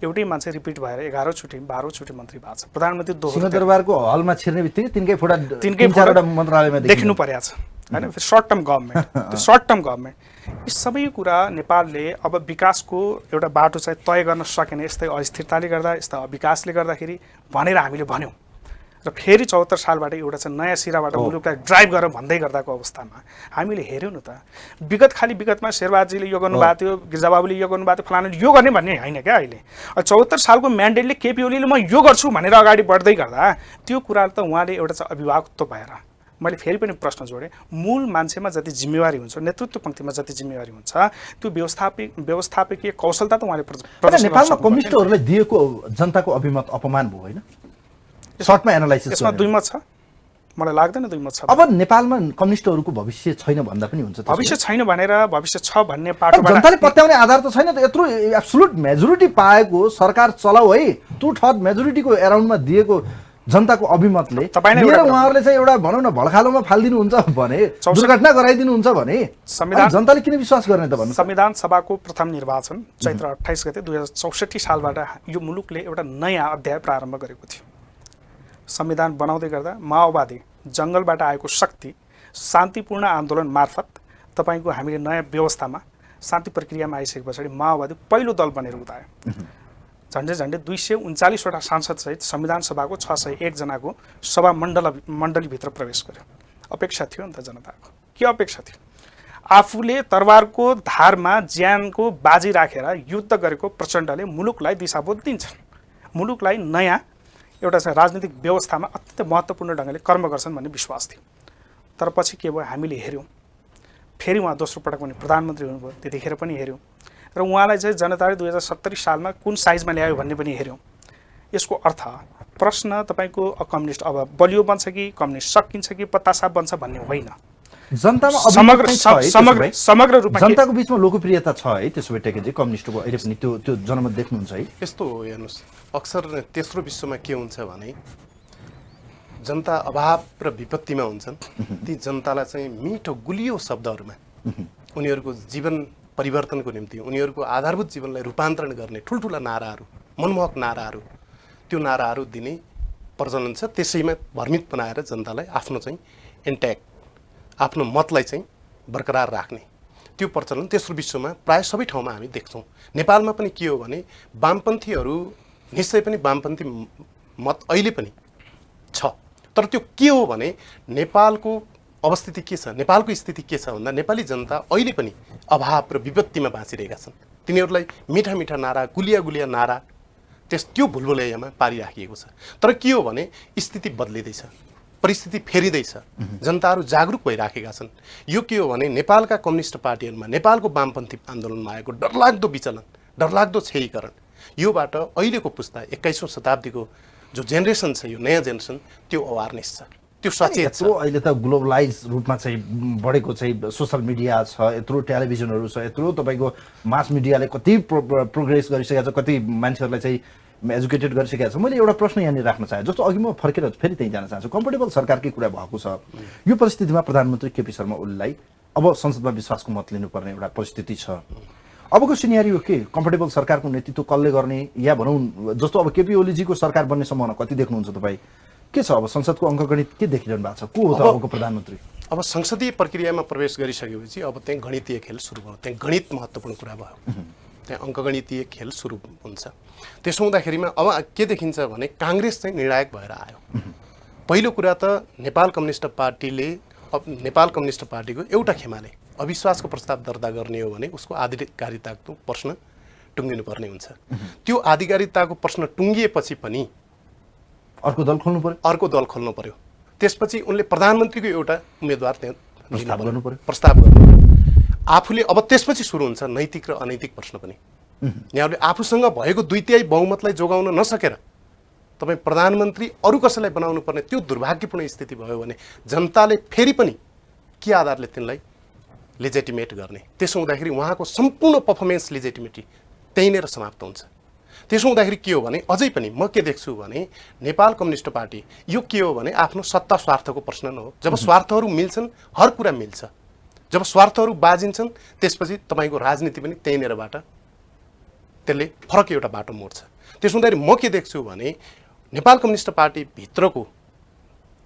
एउटै मान्छे रिपिट भएर 11 चोटि 12 चोटि मन्त्री भएको छ। प्रधानमन्त्री सिंहदरबारको हलमा छिर्ने बित्तिकै तिनकै फोटा तिनकै चारवटा मन्त्रालयमा देख्नु परेको छ होइन। फेरि सर्ट टर्म गभर्मेन्ट, त्यो सर्ट टर्म गभर्मेन्ट, यी सबै कुरा नेपालले अब विकासको एउटा बाटो चाहिँ तय गर्न सकेन यस्तै अस्थिरताले गर्दा, यस्ता विकासले गर्दाखेरि भनेर हामीले भन्यौँ र फेरि 74 सालबाट एउटा चाहिँ नयाँ सिराबाट मुलुकलाई ड्राइभ गरेर भन्दै गर्दाको अवस्थामा हामीले हेऱ्यौँ न त। विगतमा शेरबहादुरजीले यो गर्नुभएको थियो, गिरिजाबाबुले यो गर्नुभएको थियो, फलानाले यो गर्ने भन्ने होइन क्या। अहिले 74 सालको म्यान्डेटले केपी ओलीले म यो गर्छु भनेर अगाडि बढ्दै गर्दा त्यो कुरा त उहाँले एउटा चाहिँ अभिभावकत्व भएर, मैले फेरि पनि प्रश्न जोडेँ, मूल मान्छेमा जति जिम्मेवारी हुन्छ, नेतृत्व पङ्क्तिमा जति जिम्मेवारी हुन्छ, त्यो व्यवस्थापकीय कौशलता त उहाँले नेपालमा कम्युनिस्टहरूलाई दिएको जनताको अभिमत अपमान भयो होइन? सर्टमा एनालाइसिस यसमा दुई मत छ, मलाई लाग्दैन दुई मत छ। अब नेपालमा कम्युनिस्टहरूको भविष्य छैन भन्दा पनि हुन्छ। भविष्य छैन भनेर भविष्य छ भन्ने पाटोबाट जनताले पत्याउने आधार त छैन त। यत्रो एब्सोल्युट मेजोरिटी पाएको सरकार चलाऊ है, टु थर्ड मेजोरिटीको एराउन्डमा दिएको जनताको अभिमतले उहाँहरूले चाहिँ एउटा भनौँ न भड्खालोमा फालिदिनुहुन्छ भने, दुर्घटना गराइदिनुहुन्छ भने जनताले किन विश्वास गर्ने त भन्नु? संविधान सभाको प्रथम निर्वाचन चैत्र 28 गते 2064 सालबाट यो मुलुकले एउटा नयाँ अध्याय प्रारम्भ गरेको थियो। संविधान बनाउँदै गर्दा माओवादी जङ्गलबाट आएको शक्ति शान्तिपूर्ण आन्दोलन मार्फत तपाईँको हामीले नयाँ व्यवस्थामा शान्ति प्रक्रियामा आइसके पछाडि माओवादी पहिलो दल बनेर उदायो। झन्डै 239वटा सांसदसहित संविधान सभाको 601 जनाको सभा मण्डलीभित्र प्रवेश गर्यो। अपेक्षा थियो नि त जनताको, के अपेक्षा थियो? आफूले तरवारको धारमा ज्यानको बाजी राखेर युद्ध गरेको प्रचण्डले मुलुकलाई दिशाबोध दिन्छन्, मुलुकलाई नयाँ एउटा चाहिँ राजनीतिक व्यवस्थामा अत्यन्त महत्त्वपूर्ण ढङ्गले कर्म गर्छन् भन्ने विश्वास थियो। तर पछि के भयो हामीले हेऱ्यौँ, फेरि उहाँ दोस्रो पटक पनि प्रधानमन्त्री हुनुभयो, त्यतिखेर पनि हेऱ्यौँ र उहाँलाई चाहिँ जनताले 2070 सालमा कुन साइजमा ल्यायो भन्ने पनि हेऱ्यौँ। यसको अर्थ प्रश्न तपाईँको कम्युनिस्ट अब बलियो बन्छ कि कम्युनिस्ट सकिन्छ कि पत्तासाप बन्छ भन्ने होइन। जनतामा समग्र रूपमा जनताको बिचमा लोकप्रियता छ है, त्यसो भए टेकेजी कम्युनिस्टको अहिले पनि त्यो जनमत देख्नुहुन्छ है? यस्तो हो, हेर्नुहोस्, अक्सर तेस्रो विश्वमा के हुन्छ भने जनता अभाव र विपत्तिमा हुन्छन्। ती जनतालाई चाहिँ मिठो गुलियो शब्दहरूमा उनीहरूको जीवन परिवर्तनको निम्ति, उनीहरूको आधारभूत जीवनलाई रूपान्तरण गर्ने ठुल्ठुला नाराहरू, मनमोहक नाराहरू, त्यो नाराहरू दिने प्रचलन छ। त्यसैमा भ्रमित बनाएर जनतालाई आफ्नो चाहिँ इन्ट्याक्ट, आफ्नो मतलाई चाहिँ बरकरार राख्ने त्यो प्रचलन तेस्रो विश्वमा प्राय सबै ठाउँमा हामी देख्छौँ। नेपालमा पनि के हो भने वामपन्थीहरू निश्चय पनि वामपन्थी मत अहिले पनि छ, तर त्यो के हो भने नेपालको अवस्थिति के छ, नेपालको स्थिति के छ भन्दा नेपाली जनता अहिले पनि अभाव र विपत्तिमा बाँचिरहेका छन्। तिनीहरूलाई मिठा मिठा नारा, गुलिया गुलिया नारा त्यो भुलभुलैयामा पारिराखिएको छ। तर के हो भने स्थिति बदलिँदैछ, परिस्थिति फेरिँदैछ, जनताहरू जागरुक भइराखेका छन्। यो के हो भने नेपालका कम्युनिस्ट पार्टीहरूमा, नेपालको वामपन्थी आन्दोलनमा आएको डरलाग्दो विचलन, डरलाग्दो क्षयीकरण, योबाट अहिलेको पुस्ता 21औं शताब्दीको जो जेनेरेसन छ, यो नयाँ जेनेरेसन, त्यो अवेरनेस छ, त्यो सचेत छ। अहिले त ग्लोबलाइज रूपमा चाहिँ बढेको चाहिँ सोसल मिडिया छ, यत्रो टेलिभिजनहरू छ, यत्रो तपाईँको मास मिडियाले कति प्रोग्रेस गरिसकेको छ, कति मान्छेहरूलाई चाहिँ एजुकेटेड गरिसकेको छ। मैले एउटा प्रश्न यहाँनिर राख्न चाहेँ, जस्तो अघि म फर्केर फेरि त्यहीँ जान चाहन्छु। कम्फर्टेबल सरकारकै कुरा भएको छ, यो परिस्थितिमा प्रधानमन्त्री केपी शर्मा ओलीलाई अब संसदमा विश्वासको मत लिनुपर्ने एउटा परिस्थिति छ। अबको सिनेरियो के? कम्फर्टेबल सरकारको नेतृत्व कसले गर्ने, या भनौँ जस्तो अब केपी ओलीजीको सरकार बन्ने सम्भावना कति देख्नुहुन्छ तपाईँ? के छ अब संसदको अङ्कगणित के देखिरहनु भएको छ? को हो त अबको प्रधानमन्त्री? अब संसदीय प्रक्रियामा प्रवेश गरिसकेपछि अब त्यहाँ गणितीय खेल सुरु भयो, त्यहाँ गणित महत्त्वपूर्ण कुरा भयो, त्यहाँ अङ्कगणितीय खेल सुरु हुन्छ। त्यसो हुँदाखेरिमा अब के देखिन्छ भने काङ्ग्रेस चाहिँ निर्णायक भएर आयो। पहिलो कुरा त नेपाल कम्युनिस्ट पार्टीको एउटा खेमाले अविश्वासको प्रस्ताव दर्ता गर्ने हो भने उसको आधिकारिकताको प्रश्न टुङ्गिनु पर्ने हुन्छ। त्यो आधिकारिकताको प्रश्न टुङ्गिएपछि पनि अर्को दल खोल्नु पर्यो। त्यसपछि उनले प्रधानमन्त्रीको एउटा उम्मेदवार त्यहाँ प्रस्ताव गर्नु आफूले। अब त्यसपछि सुरु हुन्छ नैतिक र अनैतिक प्रश्न पनि। यहाँले आफूसँग भएको 2/3 बहुमतलाई जोगाउन नसकेर तपाईँ प्रधानमन्त्री अरू कसैलाई बनाउनु पर्ने त्यो दुर्भाग्यपूर्ण स्थिति भयो भने जनताले फेरि पनि के आधारले तिनलाई लेजिटिमेट गर्ने? त्यसो हुँदाखेरि उहाँको सम्पूर्ण पर्फर्मेन्स लेजिटिमेटी त्यहीँनिर समाप्त हुन्छ। त्यसो हुँदाखेरि के हो भने अझै पनि म के देख्छु भने नेपाल कम्युनिस्ट पार्टी यो के हो भने आफ्नो सत्ता स्वार्थको प्रश्न न हो। जब स्वार्थहरू मिल्छन् हर कुरा मिल्छ, जब स्वार्थहरू बाजिन्छन् त्यसपछि तपाईँको राजनीति पनि त्यहीँनिरबाट त्यसले फरक एउटा बाटो मोड्छ। त्यसो हुँदाखेरि म के देख्छु भने नेपाल कम्युनिस्ट पार्टी भित्रको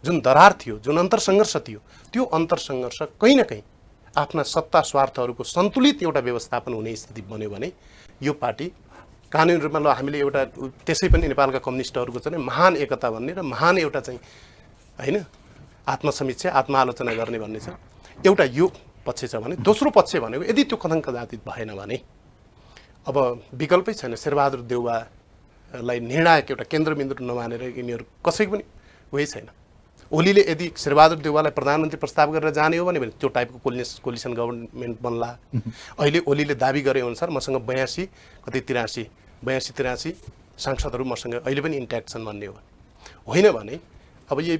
जुन दरार थियो, जुन अन्तरसङ्घर्ष थियो, त्यो अन्तरसङ्घर्ष कहीँ न कहीँ आफ्ना सत्ता स्वार्थहरूको सन्तुलित एउटा व्यवस्थापन हुने स्थिति बन्यो भने यो पार्टी कानुनी रूपमा ल हामीले एउटा त्यसै पनि नेपालका कम्युनिस्टहरूको चाहिँ महान एकता भन्ने र महान एउटा चाहिँ होइन आत्मसमीक्षा आत्मआलोचना गर्ने भन्ने छ। एउटा यो पक्ष छ भने दोस्रो पक्ष भनेको यदि त्यो कथङ्क जाति भएन भने अब विकल्पै छैन। शेरबहादुर देउवालाई निर्णायक एउटा केन्द्रबिन्दु नमानेर यिनीहरू कसैको पनि उही छैन। ओलीले यदि शेरबहादुर देउवालाई प्रधानमन्त्री प्रस्ताव गरेर जाने हो भने त्यो टाइपको कोलिसन गभर्मेन्ट बन्ला। अहिले ओलीले दाबी गरे अनुसार मसँग 82-83 सांसदहरू मसँग अहिले पनि इन्ट्याक्ट छन् भन्ने हो। होइन भने अब यही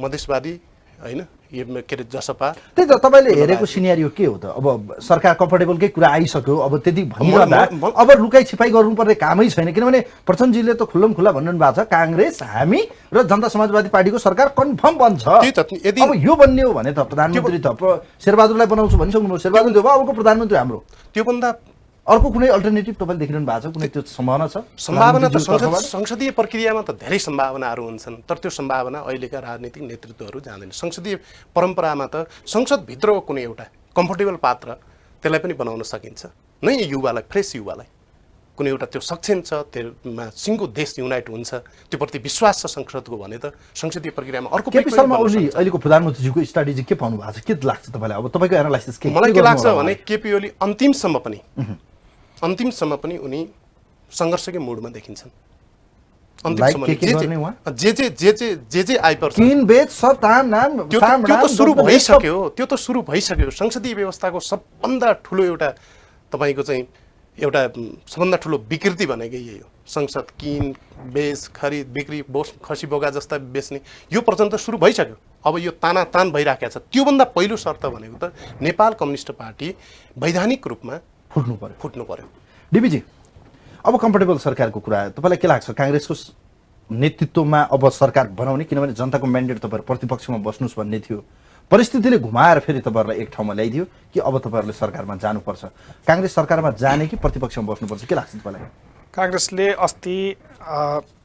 मधेसवादी होइन यो के अरे जसपा त्यही त तपाईँले हेरेको सिनेरियो के हो त? अब सरकार कम्फर्टेबलकै कुरा आइसक्यो, अब त्यति भनिरहँदा अब लुकाइ छिपाइ गर्नुपर्ने कामै छैन। किनभने प्रचण्डजीले त खुल्लम खुल्ला भन्नु भएको छ काङ्ग्रेस हामी र जनता समाजवादी पार्टीको सरकार कन्फर्म बन्छ। अब यो बन्ने हो भने त प्रधानमन्त्री त शेरबहादुरलाई बनाउँछु भनिसक्नु, शेरबहादुर देउवा अबको प्रधानमन्त्री हाम्रो। त्योभन्दा अर्को कुनै अल्टरनेटिभ तपाईँले देखिरहनु भएको छ? कुनै त्यो सम्भावना छ? सम्भावना त संसदीय प्रक्रियामा त धेरै सम्भावनाहरू हुन्छन्, तर त्यो सम्भावना अहिलेका राजनीतिक नेतृत्वहरू जाँदैन। संसदीय परम्परामा त संसदभित्रको कुनै एउटा कम्फर्टेबल पात्र त्यसलाई पनि बनाउन सकिन्छ। नै युवालाई, फ्रेस युवालाई कुनै एउटा त्यो सक्षम छ, त्यसमा सिङ्गो देश युनाइट हुन्छ, त्योप्रति विश्वास छ संसदको भने त संसदीय प्रक्रियामा अर्को केपी शर्मा ओली अहिलेको प्रधानमन्त्रीजीको स्ट्राटेजी के पाउनु भएको छ? के लाग्छ तपाईँलाई? अब तपाईँको एनालाइसिस के? मलाई के लाग्छ भने केपी ओली अन्तिमसम्म पनि उनी सङ्घर्षकै मुडमा देखिन्छन्। अन्तिमसम्म जे आइपर्छ त्यो त सुरु भइसक्यो। संसदीय व्यवस्थाको सबभन्दा ठुलो एउटा तपाईँको चाहिँ एउटा सबभन्दा ठुलो विकृति भनेकै यही हो। संसद किन बेच खरिद बिक्री खसी बोगा जस्ता बेच्ने यो प्रचलन त सुरु भइसक्यो। अब यो तानातान भइराखेको छ। त्योभन्दा पहिलो शर्त भनेको त नेपाल कम्युनिस्ट पार्टी वैधानिक रूपमा फुट्नु पर्यो। डिबीजी, अब कम्फर्टेबल सरकारको कुरा आयो, तपाईँलाई के लाग्छ काङ्ग्रेसको नेतृत्वमा अब सरकार बनाउने? किनभने जनताको म्यान्डेट तपाईँहरू प्रतिपक्षमा बस्नुहोस् भन्ने थियो, परिस्थितिले घुमाएर फेरि तपाईँहरूलाई एक ठाउँमा ल्याइदियो कि अब तपाईँहरूले सरकारमा जानुपर्छ? काङ्ग्रेस सरकारमा जाने कि प्रतिपक्षमा बस्नुपर्छ, के लाग्छ तपाईँलाई? काङ्ग्रेसले अस्ति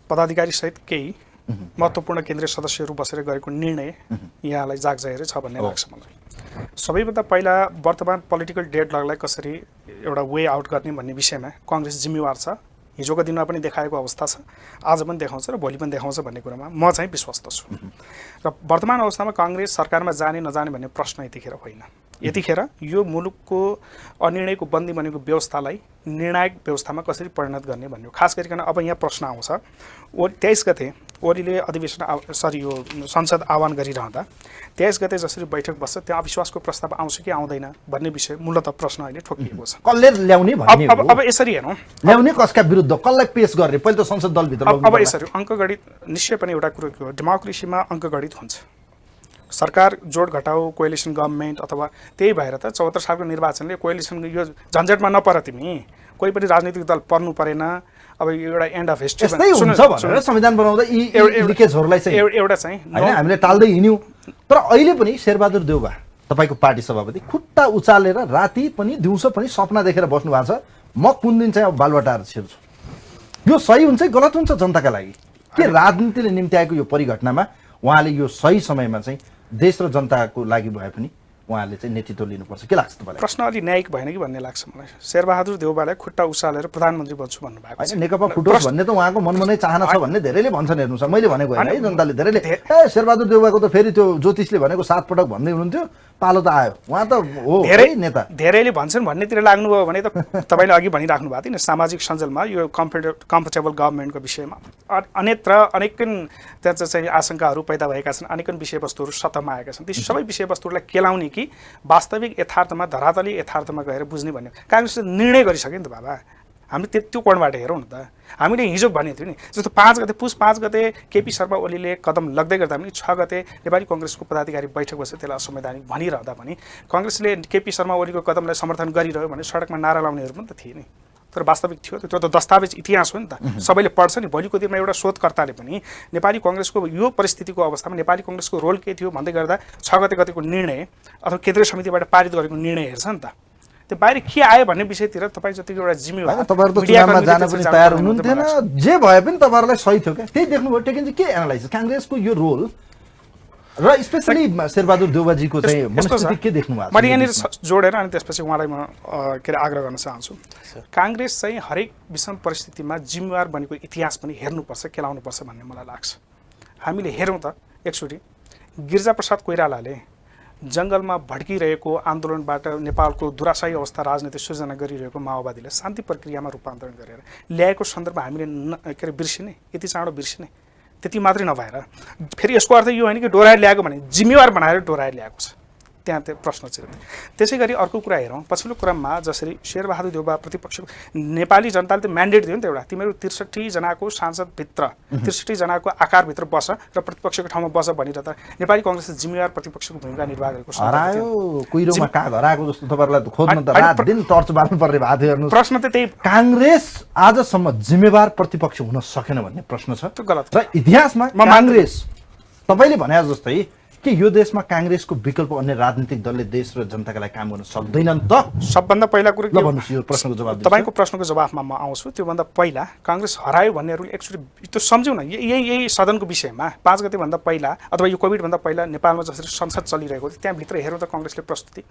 पदाधिकारीसहित केही महत्त्वपूर्ण केन्द्रीय सदस्यहरू बसेर गरेको निर्णय यहाँलाई जागजाहेरै छ भन्ने लाग्छ मलाई। सबैभन्दा पहिला वर्तमान पोलिटिकल डेडलकलाई कसरी एउटा वे आउट गर्ने भन्ने विषयमा काङ्ग्रेस जिम्मेवार छ। हिजोको दिनमा पनि देखाएको अवस्था छ, आज पनि देखाउँछ र भोलि पनि देखाउँछ भन्ने कुरामा म चाहिँ विश्वस्त छु। र वर्तमान अवस्थामा काङ्ग्रेस सरकारमा जाने नजाने भन्ने प्रश्न यतिखेर होइन। यतिखेर यो मुलुकको अनिर्णयको बन्दी बनेको व्यवस्थालाई निर्णायक व्यवस्थामा कसरी परिणत गर्ने भन्ने हो। खास गरिकन अब यहाँ प्रश्न आउँछ 23 गते ओलीले अधिवेशन यो संसद आह्वान गरिरहँदा 23 गते जसरी बैठक बस्छ त्यहाँ अविश्वासको प्रस्ताव आउँछ कि आउँदैन भन्ने विषय मूलतः प्रश्न अहिले ठोकिएको छ। कसले ल्याउने भन्ने हो। अब यसरी हेरौँ, ल्याउने कसका विरुद्ध कसलाई पेश गर्ने? पहिले त संसद दलभित्र अब यसरी अङ्कगणित निश्चय पनि एउटा कुरो के हो, डेमोक्रेसीमा अङ्कगणित हुन्छ। सरकार जोड घटाउ कोएलिसन गभर्मेन्ट अथवा त्यही भएर त 74 सालको निर्वाचनले कोएलिसन यो झन्झटमा नपर तिमी कोही पनि राजनीतिक दल पर्नु परेन। अब एउटा एन्ड अफ हिस्ट्री संविधान बनाउँदा यी लिकेजहरूलाई चाहिँ एउटा चाहिँ हैन हामीले टाल्दै हिँड्यौँ। तर अहिले पनि शेरबहादुर देउवा तपाईँको पार्टी सभापति खुट्टा उचालेर राति पनि दिउँसो पनि सपना देखेर बस्नु भएको छ, म कुन दिन चाहिँ अब बालुवाटार छिर्छु। यो सही हुन्छ गलत हुन्छ जनताका लागि? के राजनीतिले निम्ति आएको यो परिघटनामा उहाँले यो सही समयमा चाहिँ देश र जनताको लागि भए पनि उहाँले चाहिँ नेतृत्व लिनुपर्छ, के लाग्छ तपाईँलाई? प्रश्न अलि न्यायिक भएन कि भन्ने लाग्छ मलाई। शेरबहादुर देउवालाई खुट्टा उचालेर प्रधानमन्त्री बन्छु भन्नुभएको छ। नेकपा फुटोस् भन्ने त उहाँको मनमा नै चाहना छ भन्ने धेरैले भन्छन्। हेर्नुहोस् मैले भनेको होइन है, जनताले धेरैले शेरबहादुर देउवाको त फेरि त्यो ज्योतिषले भनेको 7 पटक भन्दै हुनुहुन्थ्यो, पालो त आयो, उहाँ त हो धेरै नेता। धेरैले भन्छन् भन्नेतिर लाग्नुभयो भने त तपाईँले अघि भनिराख्नु भएको थियो नि सामाजिक सञ्जालमा यो कम्फर्टेबल गभर्मेन्टको विषयमा अन्यत्र अनेकन त्यहाँ चाहिँ आशंकाहरू पैदा भएका छन्, अनेकन विषयवस्तुहरू सतहमा आएका छन्। ती सबै विषयवस्तुहरूलाई केलाउने कि वास्तविक यथार्थमा धरातली यथार्थमा गएर बुझ्ने भन्ने काङ्ग्रेसले निर्णय गरिसक्यो नि त बाबा। हामीले त्यो कोणबाट हेरौँ न त। हामीले हिजो भनेको थियो नि, जस्तो 5 गते पुस 5 गते केपी शर्मा ओलीले कदम लाग्दै गर्दा पनि 6 गते नेपाली कङ्ग्रेसको पदाधिकारी बैठक बसेर त्यसलाई असंवैधानिक भनिरहँदा पनि काङ्ग्रेसले केपी शर्मा ओलीको कदमलाई समर्थन गरिरह्यो भने सडकमा नारा लाउनेहरू पनि त थिए नि। तर वास्तविक थियो त्यो त दस्तावेज इतिहास हो नि त, सबैले पढ्छ नि। भोलिको दिनमा एउटा शोधकर्ताले पनि नेपाली कङ्ग्रेसको यो परिस्थितिको अवस्थामा नेपाली कङ्ग्रेसको रोल के थियो भन्दै गर्दा 6 गतेको निर्णय अथवा केन्द्रीय समितिबाट पारित गरेको निर्णय हेर्छ नि त। त्यो बाहिर के आयो भन्ने विषयतिर तपाईँ जतिको एउटा जिम्मेवार होइन, तपाईँहरू त मिडियाकर्मीले चुनावमा जान त्यस्तो पनि जानु तयार पर्दैन हुनुहुन्थेन। भन्ने मलाई लाग्छ। जे भए पनि तपाईँहरूलाई सही थियो क्या, त्यही देख्नुभयो। टेकिन्छ के एनालाइज काङ्ग्रेसको यो रोल र स्पेसली शेरबहादुर देउवाजीको चाहिँ यस्तो छ, मनस्थिति के देख्नु भएको छ? मैले यहाँनिर जोडेर अनि त्यसपछि उहाँलाई म के अरे आग्रह गर्न चाहन्छु। काङ्ग्रेस चाहिँ हरेक विषम परिस्थितिमा जिम्मेवार बनेको इतिहास पनि हेर्नुपर्छ, केलाउनुपर्छ भन्ने मलाई लाग्छ। हामीले हेरौँ त एकचोटि गिरिजाप्रसाद कोइरालाले जङ्गलमा भड्किरहेको आन्दोलनबाट नेपालको दुराशायी अवस्था राजनीति सृजना गरिरहेको माओवादीलाई शान्ति प्रक्रियामा रूपान्तरण गरेर ल्याएको सन्दर्भ हामीले के अरे बिर्सिने, यति चाँडो बिर्सिने। त्यति मात्रै नभएर फेरि यसको अर्थ यो होइन कि डोराएर ल्याएको भने जिम्मेवार बनाएर डोराएर ल्याएको छ, त्यहाँ त्यो प्रश्न चाहिँ। त्यसै गरी अर्को कुरा हेरौँ, पछिल्लो क्रममा जसरी शेरबहादुर देउवा प्रतिपक्षको नेपाली जनताले त म्यान्डेट दियो नि त एउटा, तिमीहरू 63 जनाको सांसदभित्र 63 जनाको आकारभित्र बस र प्रतिपक्षको ठाउँमा बस भनिरहँदा नेपाली काङ्ग्रेसले जिम्मेवार प्रतिपक्षको भूमिका निर्वाह गरेको छ। हरायो कुहिरोमा कहाँ हराएको जस्तो तपाईँहरूलाई खोज्न त रात दिन टर्च बाल्नु पर्ने भएको थियो। हेर्नु प्रश्न त त्यही काङ्ग्रेस आजसम्म जिम्मेवार प्रतिपक्ष हुन सकेन भन्ने प्रश्न छ त्यो गलत र इतिहासमा काङ्ग्रेस तपाईँले भने जस्तै कि यो देशमा काङ्ग्रेसको विकल्प अन्य राजनीतिक दलले देश र जनताका लागि काम गर्न सक्दैनन् त। सबभन्दा पहिला कुरो ल भन्नुहोस् यो प्रश्नको जवाब दिनुहोस्। तपाईँको प्रश्नको जवाफमा म आउँछु। त्योभन्दा पहिला काङ्ग्रेस हरायो भन्नेहरूले एकचोटि त्यो सम्झौँ न, यही सदनको विषयमा 5 गतेभन्दा पहिला अथवा यो कोभिडभन्दा पहिला नेपालमा जसरी संसद चलिरहेको थियो त्यहाँभित्र हेरौँ त काङ्ग्रेसले प्रस्तुति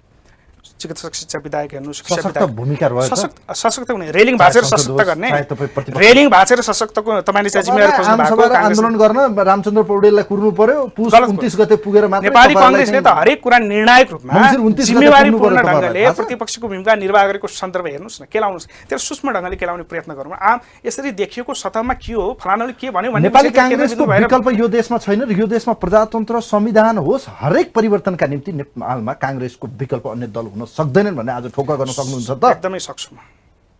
चिकित्सक शिक्षा विधायक हेर्नु, शिक्षा सशक्त विधायक भूमिका रहेछ। सशक्त हुने, रेलिङ भाँचेर सशक्त गर्ने, चाहे तपाईँ प्रतिपक्ष रेलिङ भाँचेर सशक्तको तपाईँले चाहिँ जिम्मेवार खोज्नु भएको आमसभा र काङ्ग्रेस। आन्दोलन गर्न रामचन्द्र पौडेललाई कुर्नु पर्यो। पुस गलत 29 गते पुगेर मात्र नेपाली काङ्ग्रेसले त हरेक कुरा निर्णायक रूपमा मङ्सिर 29 गते जिम्मेवारीपूर्ण पुग्नु पर्यो ढङ्गले तपाईँलाई, थाहा छ? प्रतिपक्षको भूमिका निर्वाह गरेको सन्दर्भ हेर्नुहोस् न, केलाउनुहोस्, त्यसलाई सूक्ष्म ढङ्गले केलाउने प्रयत्न गरौँ। आम यसरी देखिएको सतहमा के हो, फलानाले के भन्यो भन्ने नेपाली विषयमा काङ्ग्रेसको केन्द्रबिन्दु भएर विकल्प यो देशमा छैन र यो देशमा प्रजातन्त्र संविधान होस् हरेक परिवर्तनका निम्ति नेपालमा काङ्ग्रेसको विकल्प अन्य दल हुन सक्दैनन् भन्ने आज ठोक्का गर्न सक्नुहुन्छ त? एकदमै सक्छु म।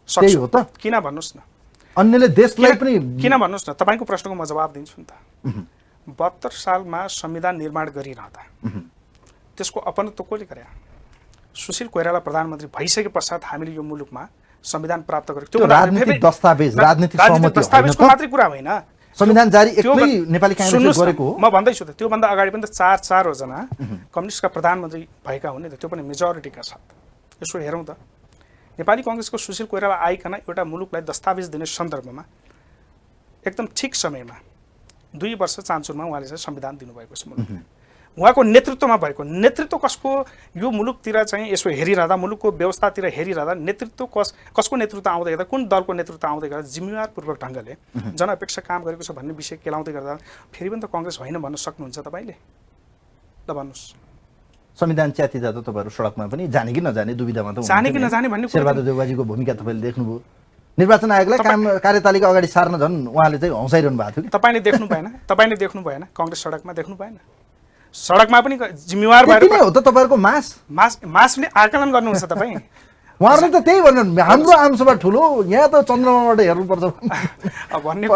त्यही हो त। किन भन्नुहोस् न, अन्यले देशलाई पनि किन भन्नुहोस् न, तपाईँको प्रश्नको म जवाब दिन्छु नि त। 72 सालमा संविधान निर्माण गरिरहँदा त्यसको अपनत्व कसले गरे? सुशील कोइराला प्रधानमन्त्री भइसके पश्चात हामीले यो मुलुकमा संविधान प्राप्त गरेको त्यो राजनीतिक दस्तावेज, राजनीतिक सहमति दस्तावेजको होइन त? मात्रै कुरा होइन। संविधान जारी त्यो एक्लै नेपाली काङ्ग्रेसले सुन्नुहोस् न, गरेको हो। म भन्दैछु त, त्योभन्दा अगाडि पनि त 4 जना कम्युनिस्टका प्रधानमन्त्री भएका हुने त, त्यो पनि मेजोरिटीका साथ। यसो हेरौँ त, नेपाली काङ्ग्रेसको सुशील कोइराला आइकन एउटा मुलुकलाई दस्तावेज दिने सन्दर्भमा एकदम ठिक समयमा 2 वर्ष चान्चुरमा उहाँले चाहिँ संविधान दिनुभएको छ मुलुकलाई। उहाँको नेतृत्वमा भएको, नेतृत्व कसको यो मुलुकतिर चाहिँ यसो हेरिरहँदा, मुलुकको व्यवस्थातिर हेरिरहँदा नेतृत्व कसको नेतृत्व आउँदै गर्दा, कुन दलको नेतृत्व आउँदै गर्दा जिम्मेवारपूर्वक ढङ्गले जनअपेक्षा काम गरेको छ भन्ने विषय केलाउँदै गर्दा फेरि पनि त काङ्ग्रेस होइन भन्न सक्नुहुन्छ तपाईँले? ल भन्नुहोस्। संविधान च्याति जाँदा तपाईँहरू सडकमा पनि जाने कि नजाने दुविधामा त जाने कि नजाने भन्ने कुरा शेरबहादुर देउवाजीको भूमिका तपाईँले देख्नुभयो। निर्वाचन आयोगलाई काम कार्यतालिका अगाडि सार्न झन् उहाँले चाहिँ हौसाइरहनु भएको थियो कि तपाईँले देख्नु भएन? तपाईँले देख्नु भएन? काङ्ग्रेस सडकमा देख्नु भएन? सडकमा पनि जिम्मेवार भएर त्यति नै हो त तपाईँहरूको मासले आकलन गर्नुहुन्छ तपाईँ। उहाँहरूले त त्यही भन्नु, हाम्रो आमसभा ठुलो, यहाँ त चन्द्रमाबाट हेर्नुपर्छ भन्ने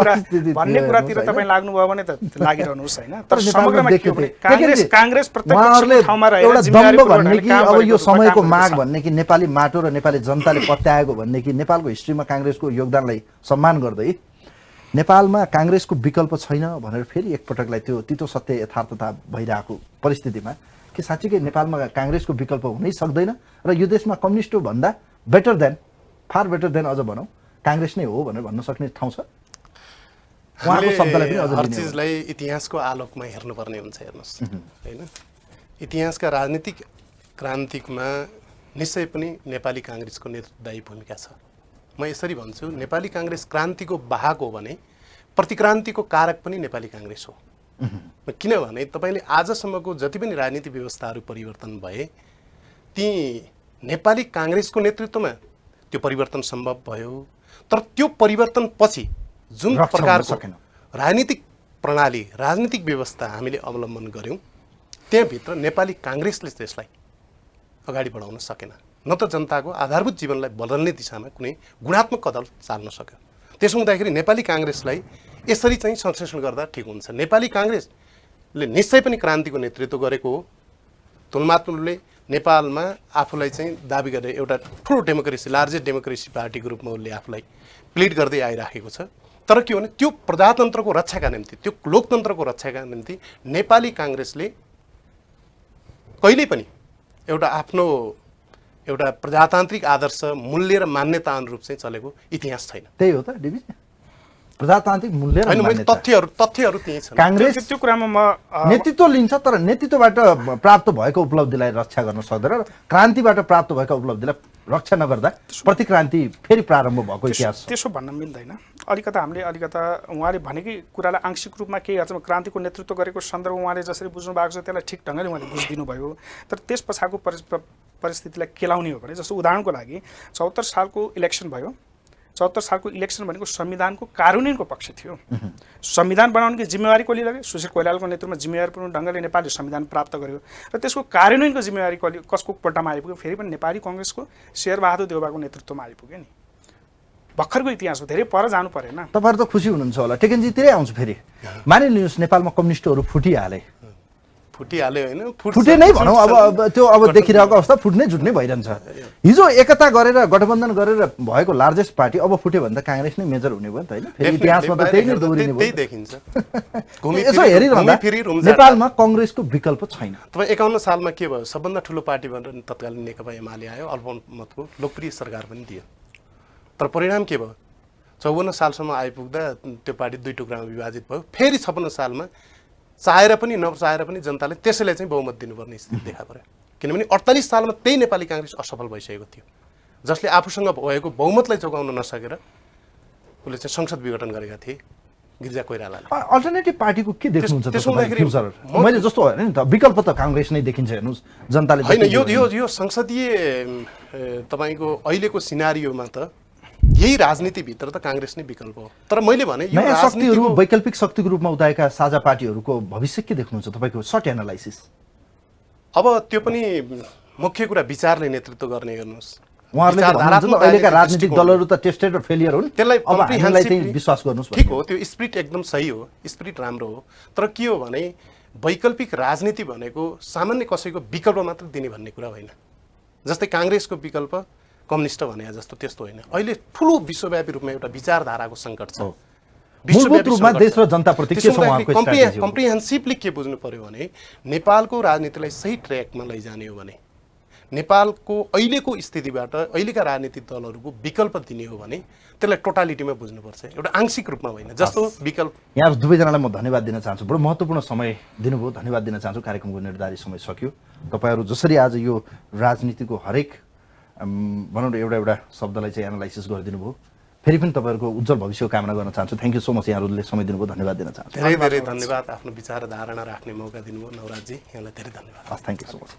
कुरातिर तपाईँ लाग्नुभयो भने त लागिरहनुहोस् होइन। तर समग्रमा के हो भने काङ्ग्रेस प्रत्येक ठाउँमा रहेर जिम्मेवारी भन्ने कि अब यो समयको माग भन्ने कि नेपाली माटो र नेपाली जनताले पत्याएको भन्ने कि नेपालको हिस्ट्रीमा काङ्ग्रेसको योगदानलाई सम्मान गर्दै नेपालमा काङ्ग्रेसको विकल्प छैन भनेर फेरि एकपटकलाई त्यो तितो सत्य यथार्थता भइरहेको परिस्थितिमा कि साँच्चीकै नेपालमा काङ्ग्रेसको विकल्प हुनै सक्दैन र यो देशमा कम्युनिस्ट भन्दा better than, far better than अझ भनौँ काङ्ग्रेस नै हो भनेर भन्न सक्ने ठाउँ छ? उहाँको शब्दलाई पनि अझ हर चिजलाई इतिहासको आलोकमा हेर्नुपर्ने हुन्छ। हेर्नुहोस् होइन, इतिहासका राजनीतिक क्रान्तिमा निश्चय पनि नेपाली काङ्ग्रेसको नेतृत्वदायी भूमिका छ। म यसरी भन्छु, नेपाली काङ्ग्रेस क्रान्तिको वाहक हो भने प्रतिक्रान्तिको कारक पनि नेपाली काङ्ग्रेस हो। किनभने तपाईँले आजसम्मको जति पनि राजनीतिक व्यवस्थाहरू परिवर्तन भए ती नेपाली काङ्ग्रेसको नेतृत्वमा त्यो परिवर्तन सम्भव भयो। तर त्यो परिवर्तनपछि जुन प्रकारको राजनीतिक प्रणाली, राजनीतिक व्यवस्था हामीले अवलम्बन गऱ्यौँ त्यहाँभित्र नेपाली काङ्ग्रेसले त्यसलाई अगाडि बढाउन सकेन, न त जनताको आधारभूत जीवनलाई बदल्ने दिशामा कुनै गुणात्मक कदम चाल्न सक्यो। त्यसो हुँदाखेरि नेपाली काङ्ग्रेसलाई यसरी चाहिँ संश्लेषण गर्दा ठिक हुन्छ। नेपाली काङ्ग्रेसले निश्चय पनि क्रान्तिको नेतृत्व गरेको हो। तुलनात्मकले नेपालमा आफूलाई चाहिँ दाबी गर्ने एउटा ठुलो डेमोक्रेसी, लार्जेस्ट डेमोक्रेसी पार्टीको रूपमा उसले आफूलाई प्लिड गर्दै आइराखेको छ। तर के भने त्यो प्रजातन्त्रको रक्षाका निम्ति, त्यो लोकतन्त्रको रक्षाका निम्ति नेपाली काङ्ग्रेसले कहिल्यै पनि एउटा आफ्नो एउटा प्रजातान्त्रिक आदर्श मूल्य र मान्यता अनुरूप चाहिँ चलेको इतिहास छैन। त्यही हो त डिबी, प्रजातान्त्रिक मूल्य र होइन, मैले मान्यता। तथ्यहरू त्यही छन्। काङ्ग्रेस त्यो कुरामा म नेतृत्व लिन्छ तर नेतृत्वबाट प्राप्त भएको उपलब्धिलाई रक्षा गर्न सक्दैन र क्रान्तिबाट प्राप्त भएको उपलब्धिलाई रक्षा नगर्दा प्रतिक्रान्ति फेरि प्रारम्भ भएको इतिहास छ। त्यसो भन्न मिल्दैन। अलिकता उहाँले भनेकै कुरालाई आंशिक रूपमा केही अर्थमा क्रान्तिको नेतृत्व गरेको सन्दर्भ उहाँले जसरी बुझ्नु भएको छ त्यसलाई ठिक ढङ्गले उहाँले बुझिदिनु भयो। तर त्यस पछाडिको परिस्थितिलाई केलाउने हो भने, जस्तो उदाहरणको लागि 74 सालको इलेक्सन भयो। 74 सालको इलेक्सन भनेको संविधानको कार्यान्वयनको पक्ष थियो। संविधान बनाउनुको जिम्मेवारी कसले लग्यो? सुशील कोइरालाको नेतृत्वमा जिम्मेवारीपूर्ण ढङ्गले नेपालले संविधान प्राप्त गर्यो र त्यसको कार्यान्वयनको जिम्मेवारी कसको पट्टामा आइपुग्यो? फेरि पनि नेपाली काङ्ग्रेसको शेरबहादुर देउवाको नेतृत्वमा आइपुग्यो नि। भर्खरको इतिहास हो, धेरै पर जानु परेन। तपाईँहरू त खुसी हुनुहुन्छ होला। टेकेन्जीतिरै आउँछु फेरि। मानिलिनुहोस् नेपालमा कम्युनिस्टहरू फुटिहाले होइन, फुटे नै भनौँ, अब त्यो देखिरहेको अवस्था फुट्ने जुट्ने भइरहन्छ। हिजो एकता गरेर गठबन्धन गरेर भएको लार्जेस्ट पार्टी अब फुट्यो भने त काङ्ग्रेस नै मेजर हुने भयो नि त, होइन? फेरि इतिहासमा त त्यही नै दोहोरिने भयो। देखिन्छ। यसो हेरिरहँदा नेपालमा काङ्ग्रेसको विकल्प छैन। तपाईँ 51 सालमा के भयो? सबभन्दा ठुलो पार्टी भनेर तत्कालीन नेकपा एमाले आयो, अल्पमतको लोकप्रिय सरकार पनि दियो। तर परिणाम के भयो? 54 सालसम्म आइपुग्दा त्यो पार्टी दुई टुक्रामा विभाजित भयो। फेरि 56 सालमा चाहेर पनि नचाहेर पनि जनताले त्यसैलाई चाहिँ बहुमत दिनुपर्ने स्थिति देखा पर्यो। किनभने 48 सालमा त्यही नेपाली काङ्ग्रेस असफल भइसकेको थियो, जसले आफूसँग भएको बहुमतलाई जोगाउन नसकेर उसले चाहिँ संसद विघटन गरेका थिए गिरिजा कोइरालाले। अल्टरनेटिभ पार्टीको के देख्नुहुन्छ फ्युचर? मैले जस्तो होइन नि त, विकल्प त काङ्ग्रेस नै देखिन्छ। हेर्नुहोस्, जनताले होइन, यो संसदीय तपाईँको अहिलेको सिनारियोमा त यही राजनीतिभित्र त काङ्ग्रेस नै विकल्प हो। तर मैले भने यो नयाँ शक्तिहरू, वैकल्पिक शक्तिको रूपमा उदाएका साझा पार्टीहरूको भविष्य के देख्नुहुन्छ तपाईँको सर्ट एनालाइसिस? अब त्यो पनि मुख्य कुरा विचारले नेतृत्व गर्ने गर्नुहोस्। उहाँहरूले अहिलेका राजनीतिक दलहरू त टेस्टेड र फेलियर हुन्, त्यसलाई अब हामीलाई चाहिँ विश्वास गर्नुहोस्। ठिक हो, त्यो स्पिरिट एकदम सही हो, स्पिरिट राम्रो हो। तर के हो भने वैकल्पिक राजनीति भनेको सामान्य कसैको विकल्प मात्र दिने भन्ने कुरा होइन। जस्तै काङ्ग्रेसको विकल्प कम्युनिस्ट भने जस्तो त्यस्तो होइन। अहिले ठुलो विश्वव्यापी रूपमा एउटा विचारधाराको सङ्कट छ। मूलभूत रूपमा देश र जनताप्रति के छ उहाँको स्ट्र्याटेजी? कम्प्रिहेन्सिभली के बुझ्नु पर्यो भने नेपालको राजनीतिलाई सही ट्र्याकमा लैजाने हो भने, नेपालको अहिलेको स्थितिबाट अहिलेका राजनीतिक दलहरूको विकल्प दिने हो भने त्यसलाई टोटालिटीमा बुझ्नुपर्छ, एउटा आंशिक रूपमा होइन। जस्तो विकल्प, यहाँ दुवैजनालाई म धन्यवाद दिन चाहन्छु, बडो महत्त्वपूर्ण समय दिनुभयो, धन्यवाद दिन चाहन्छु। कार्यक्रमको निर्धारित समय सकियो। तपाईँहरू जसरी आज यो राजनीतिको हरेक भनौँ न एउटा शब्दलाई चाहिँ एनालाइसिस गरिदिनु भयो, फेरि पनि तपाईँहरूको उज्जवल भविष्यको कामना गर्न चाहन्छु। थ्याङ्क यू सो मच, यहाँहरूले समय दिनुभयो, धन्यवाद दिन चाहन्छु। धेरै धेरै धन्यवाद। आफ्नो विचार धारणा राख्ने मौका दिनुभयो नवराजजी, यहाँलाई धेरै धन्यवाद। हस्, थ्याङ्क यू सो मच।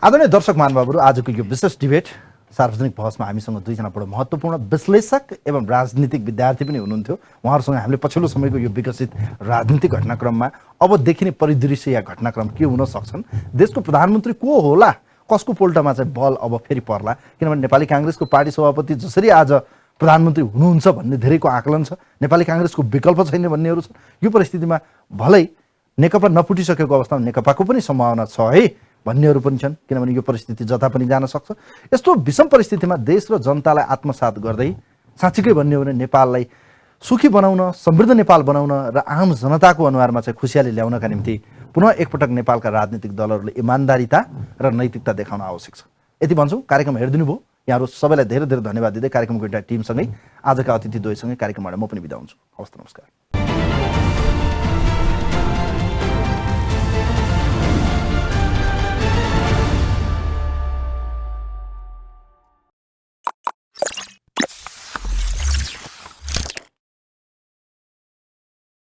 आदरणीय दर्शक महानुभावहरू, आजको यो विशेष डिबेट सार्वजनिक बहसमा हामीसँग दुईजना बडो महत्त्वपूर्ण विश्लेषक एवं राजनीतिक विद्यार्थी पनि हुनुहुन्थ्यो। उहाँहरूसँग हामीले पछिल्लो समयको यो विकसित राजनीतिक घटनाक्रममा अब देखिने परिदृश्य या घटनाक्रम के हुन सक्छन्, देशको प्रधानमन्त्री को होला, कसको पोल्टामा चाहिँ बल अब फेरि पर्ला, किनभने नेपाली काङ्ग्रेसको पार्टी सभापति जसरी आज प्रधानमन्त्री हुनुहुन्छ भन्ने धेरैको आकलन छ, नेपाली काङ्ग्रेसको विकल्प छैन भन्नेहरू छ। यो परिस्थितिमा भलै नेकपा नफुटिसकेको अवस्थामा नेकपाको पनि सम्भावना छ है भन्नेहरू पनि छन्, किनभने यो परिस्थिति जता पनि जान सक्छ। यस्तो विषम परिस्थितिमा देश र जनतालाई आत्मसात गर्दै साँच्चीकै भन्ने हो भने नेपाललाई सुखी बनाउन, समृद्ध नेपाल बनाउन र आम जनताको अनुहारमा चाहिँ खुसियाली ल्याउनका निम्ति पुनः एकपटक नेपालका राजनीतिक दलहरूले इमान्दारिता र नैतिकता देखाउन आवश्यक छ। यति भन्छु। कार्यक्रम हेरिदिनु भयो, यहाँहरू सबैलाई धेरै धेरै धन्यवाद दिँदै कार्यक्रमको एउटा टिमसँगै आजका अतिथि द्वयसँगै कार्यक्रमबाट म पनि बिदा हुन्छु। हवस्, नमस्कार।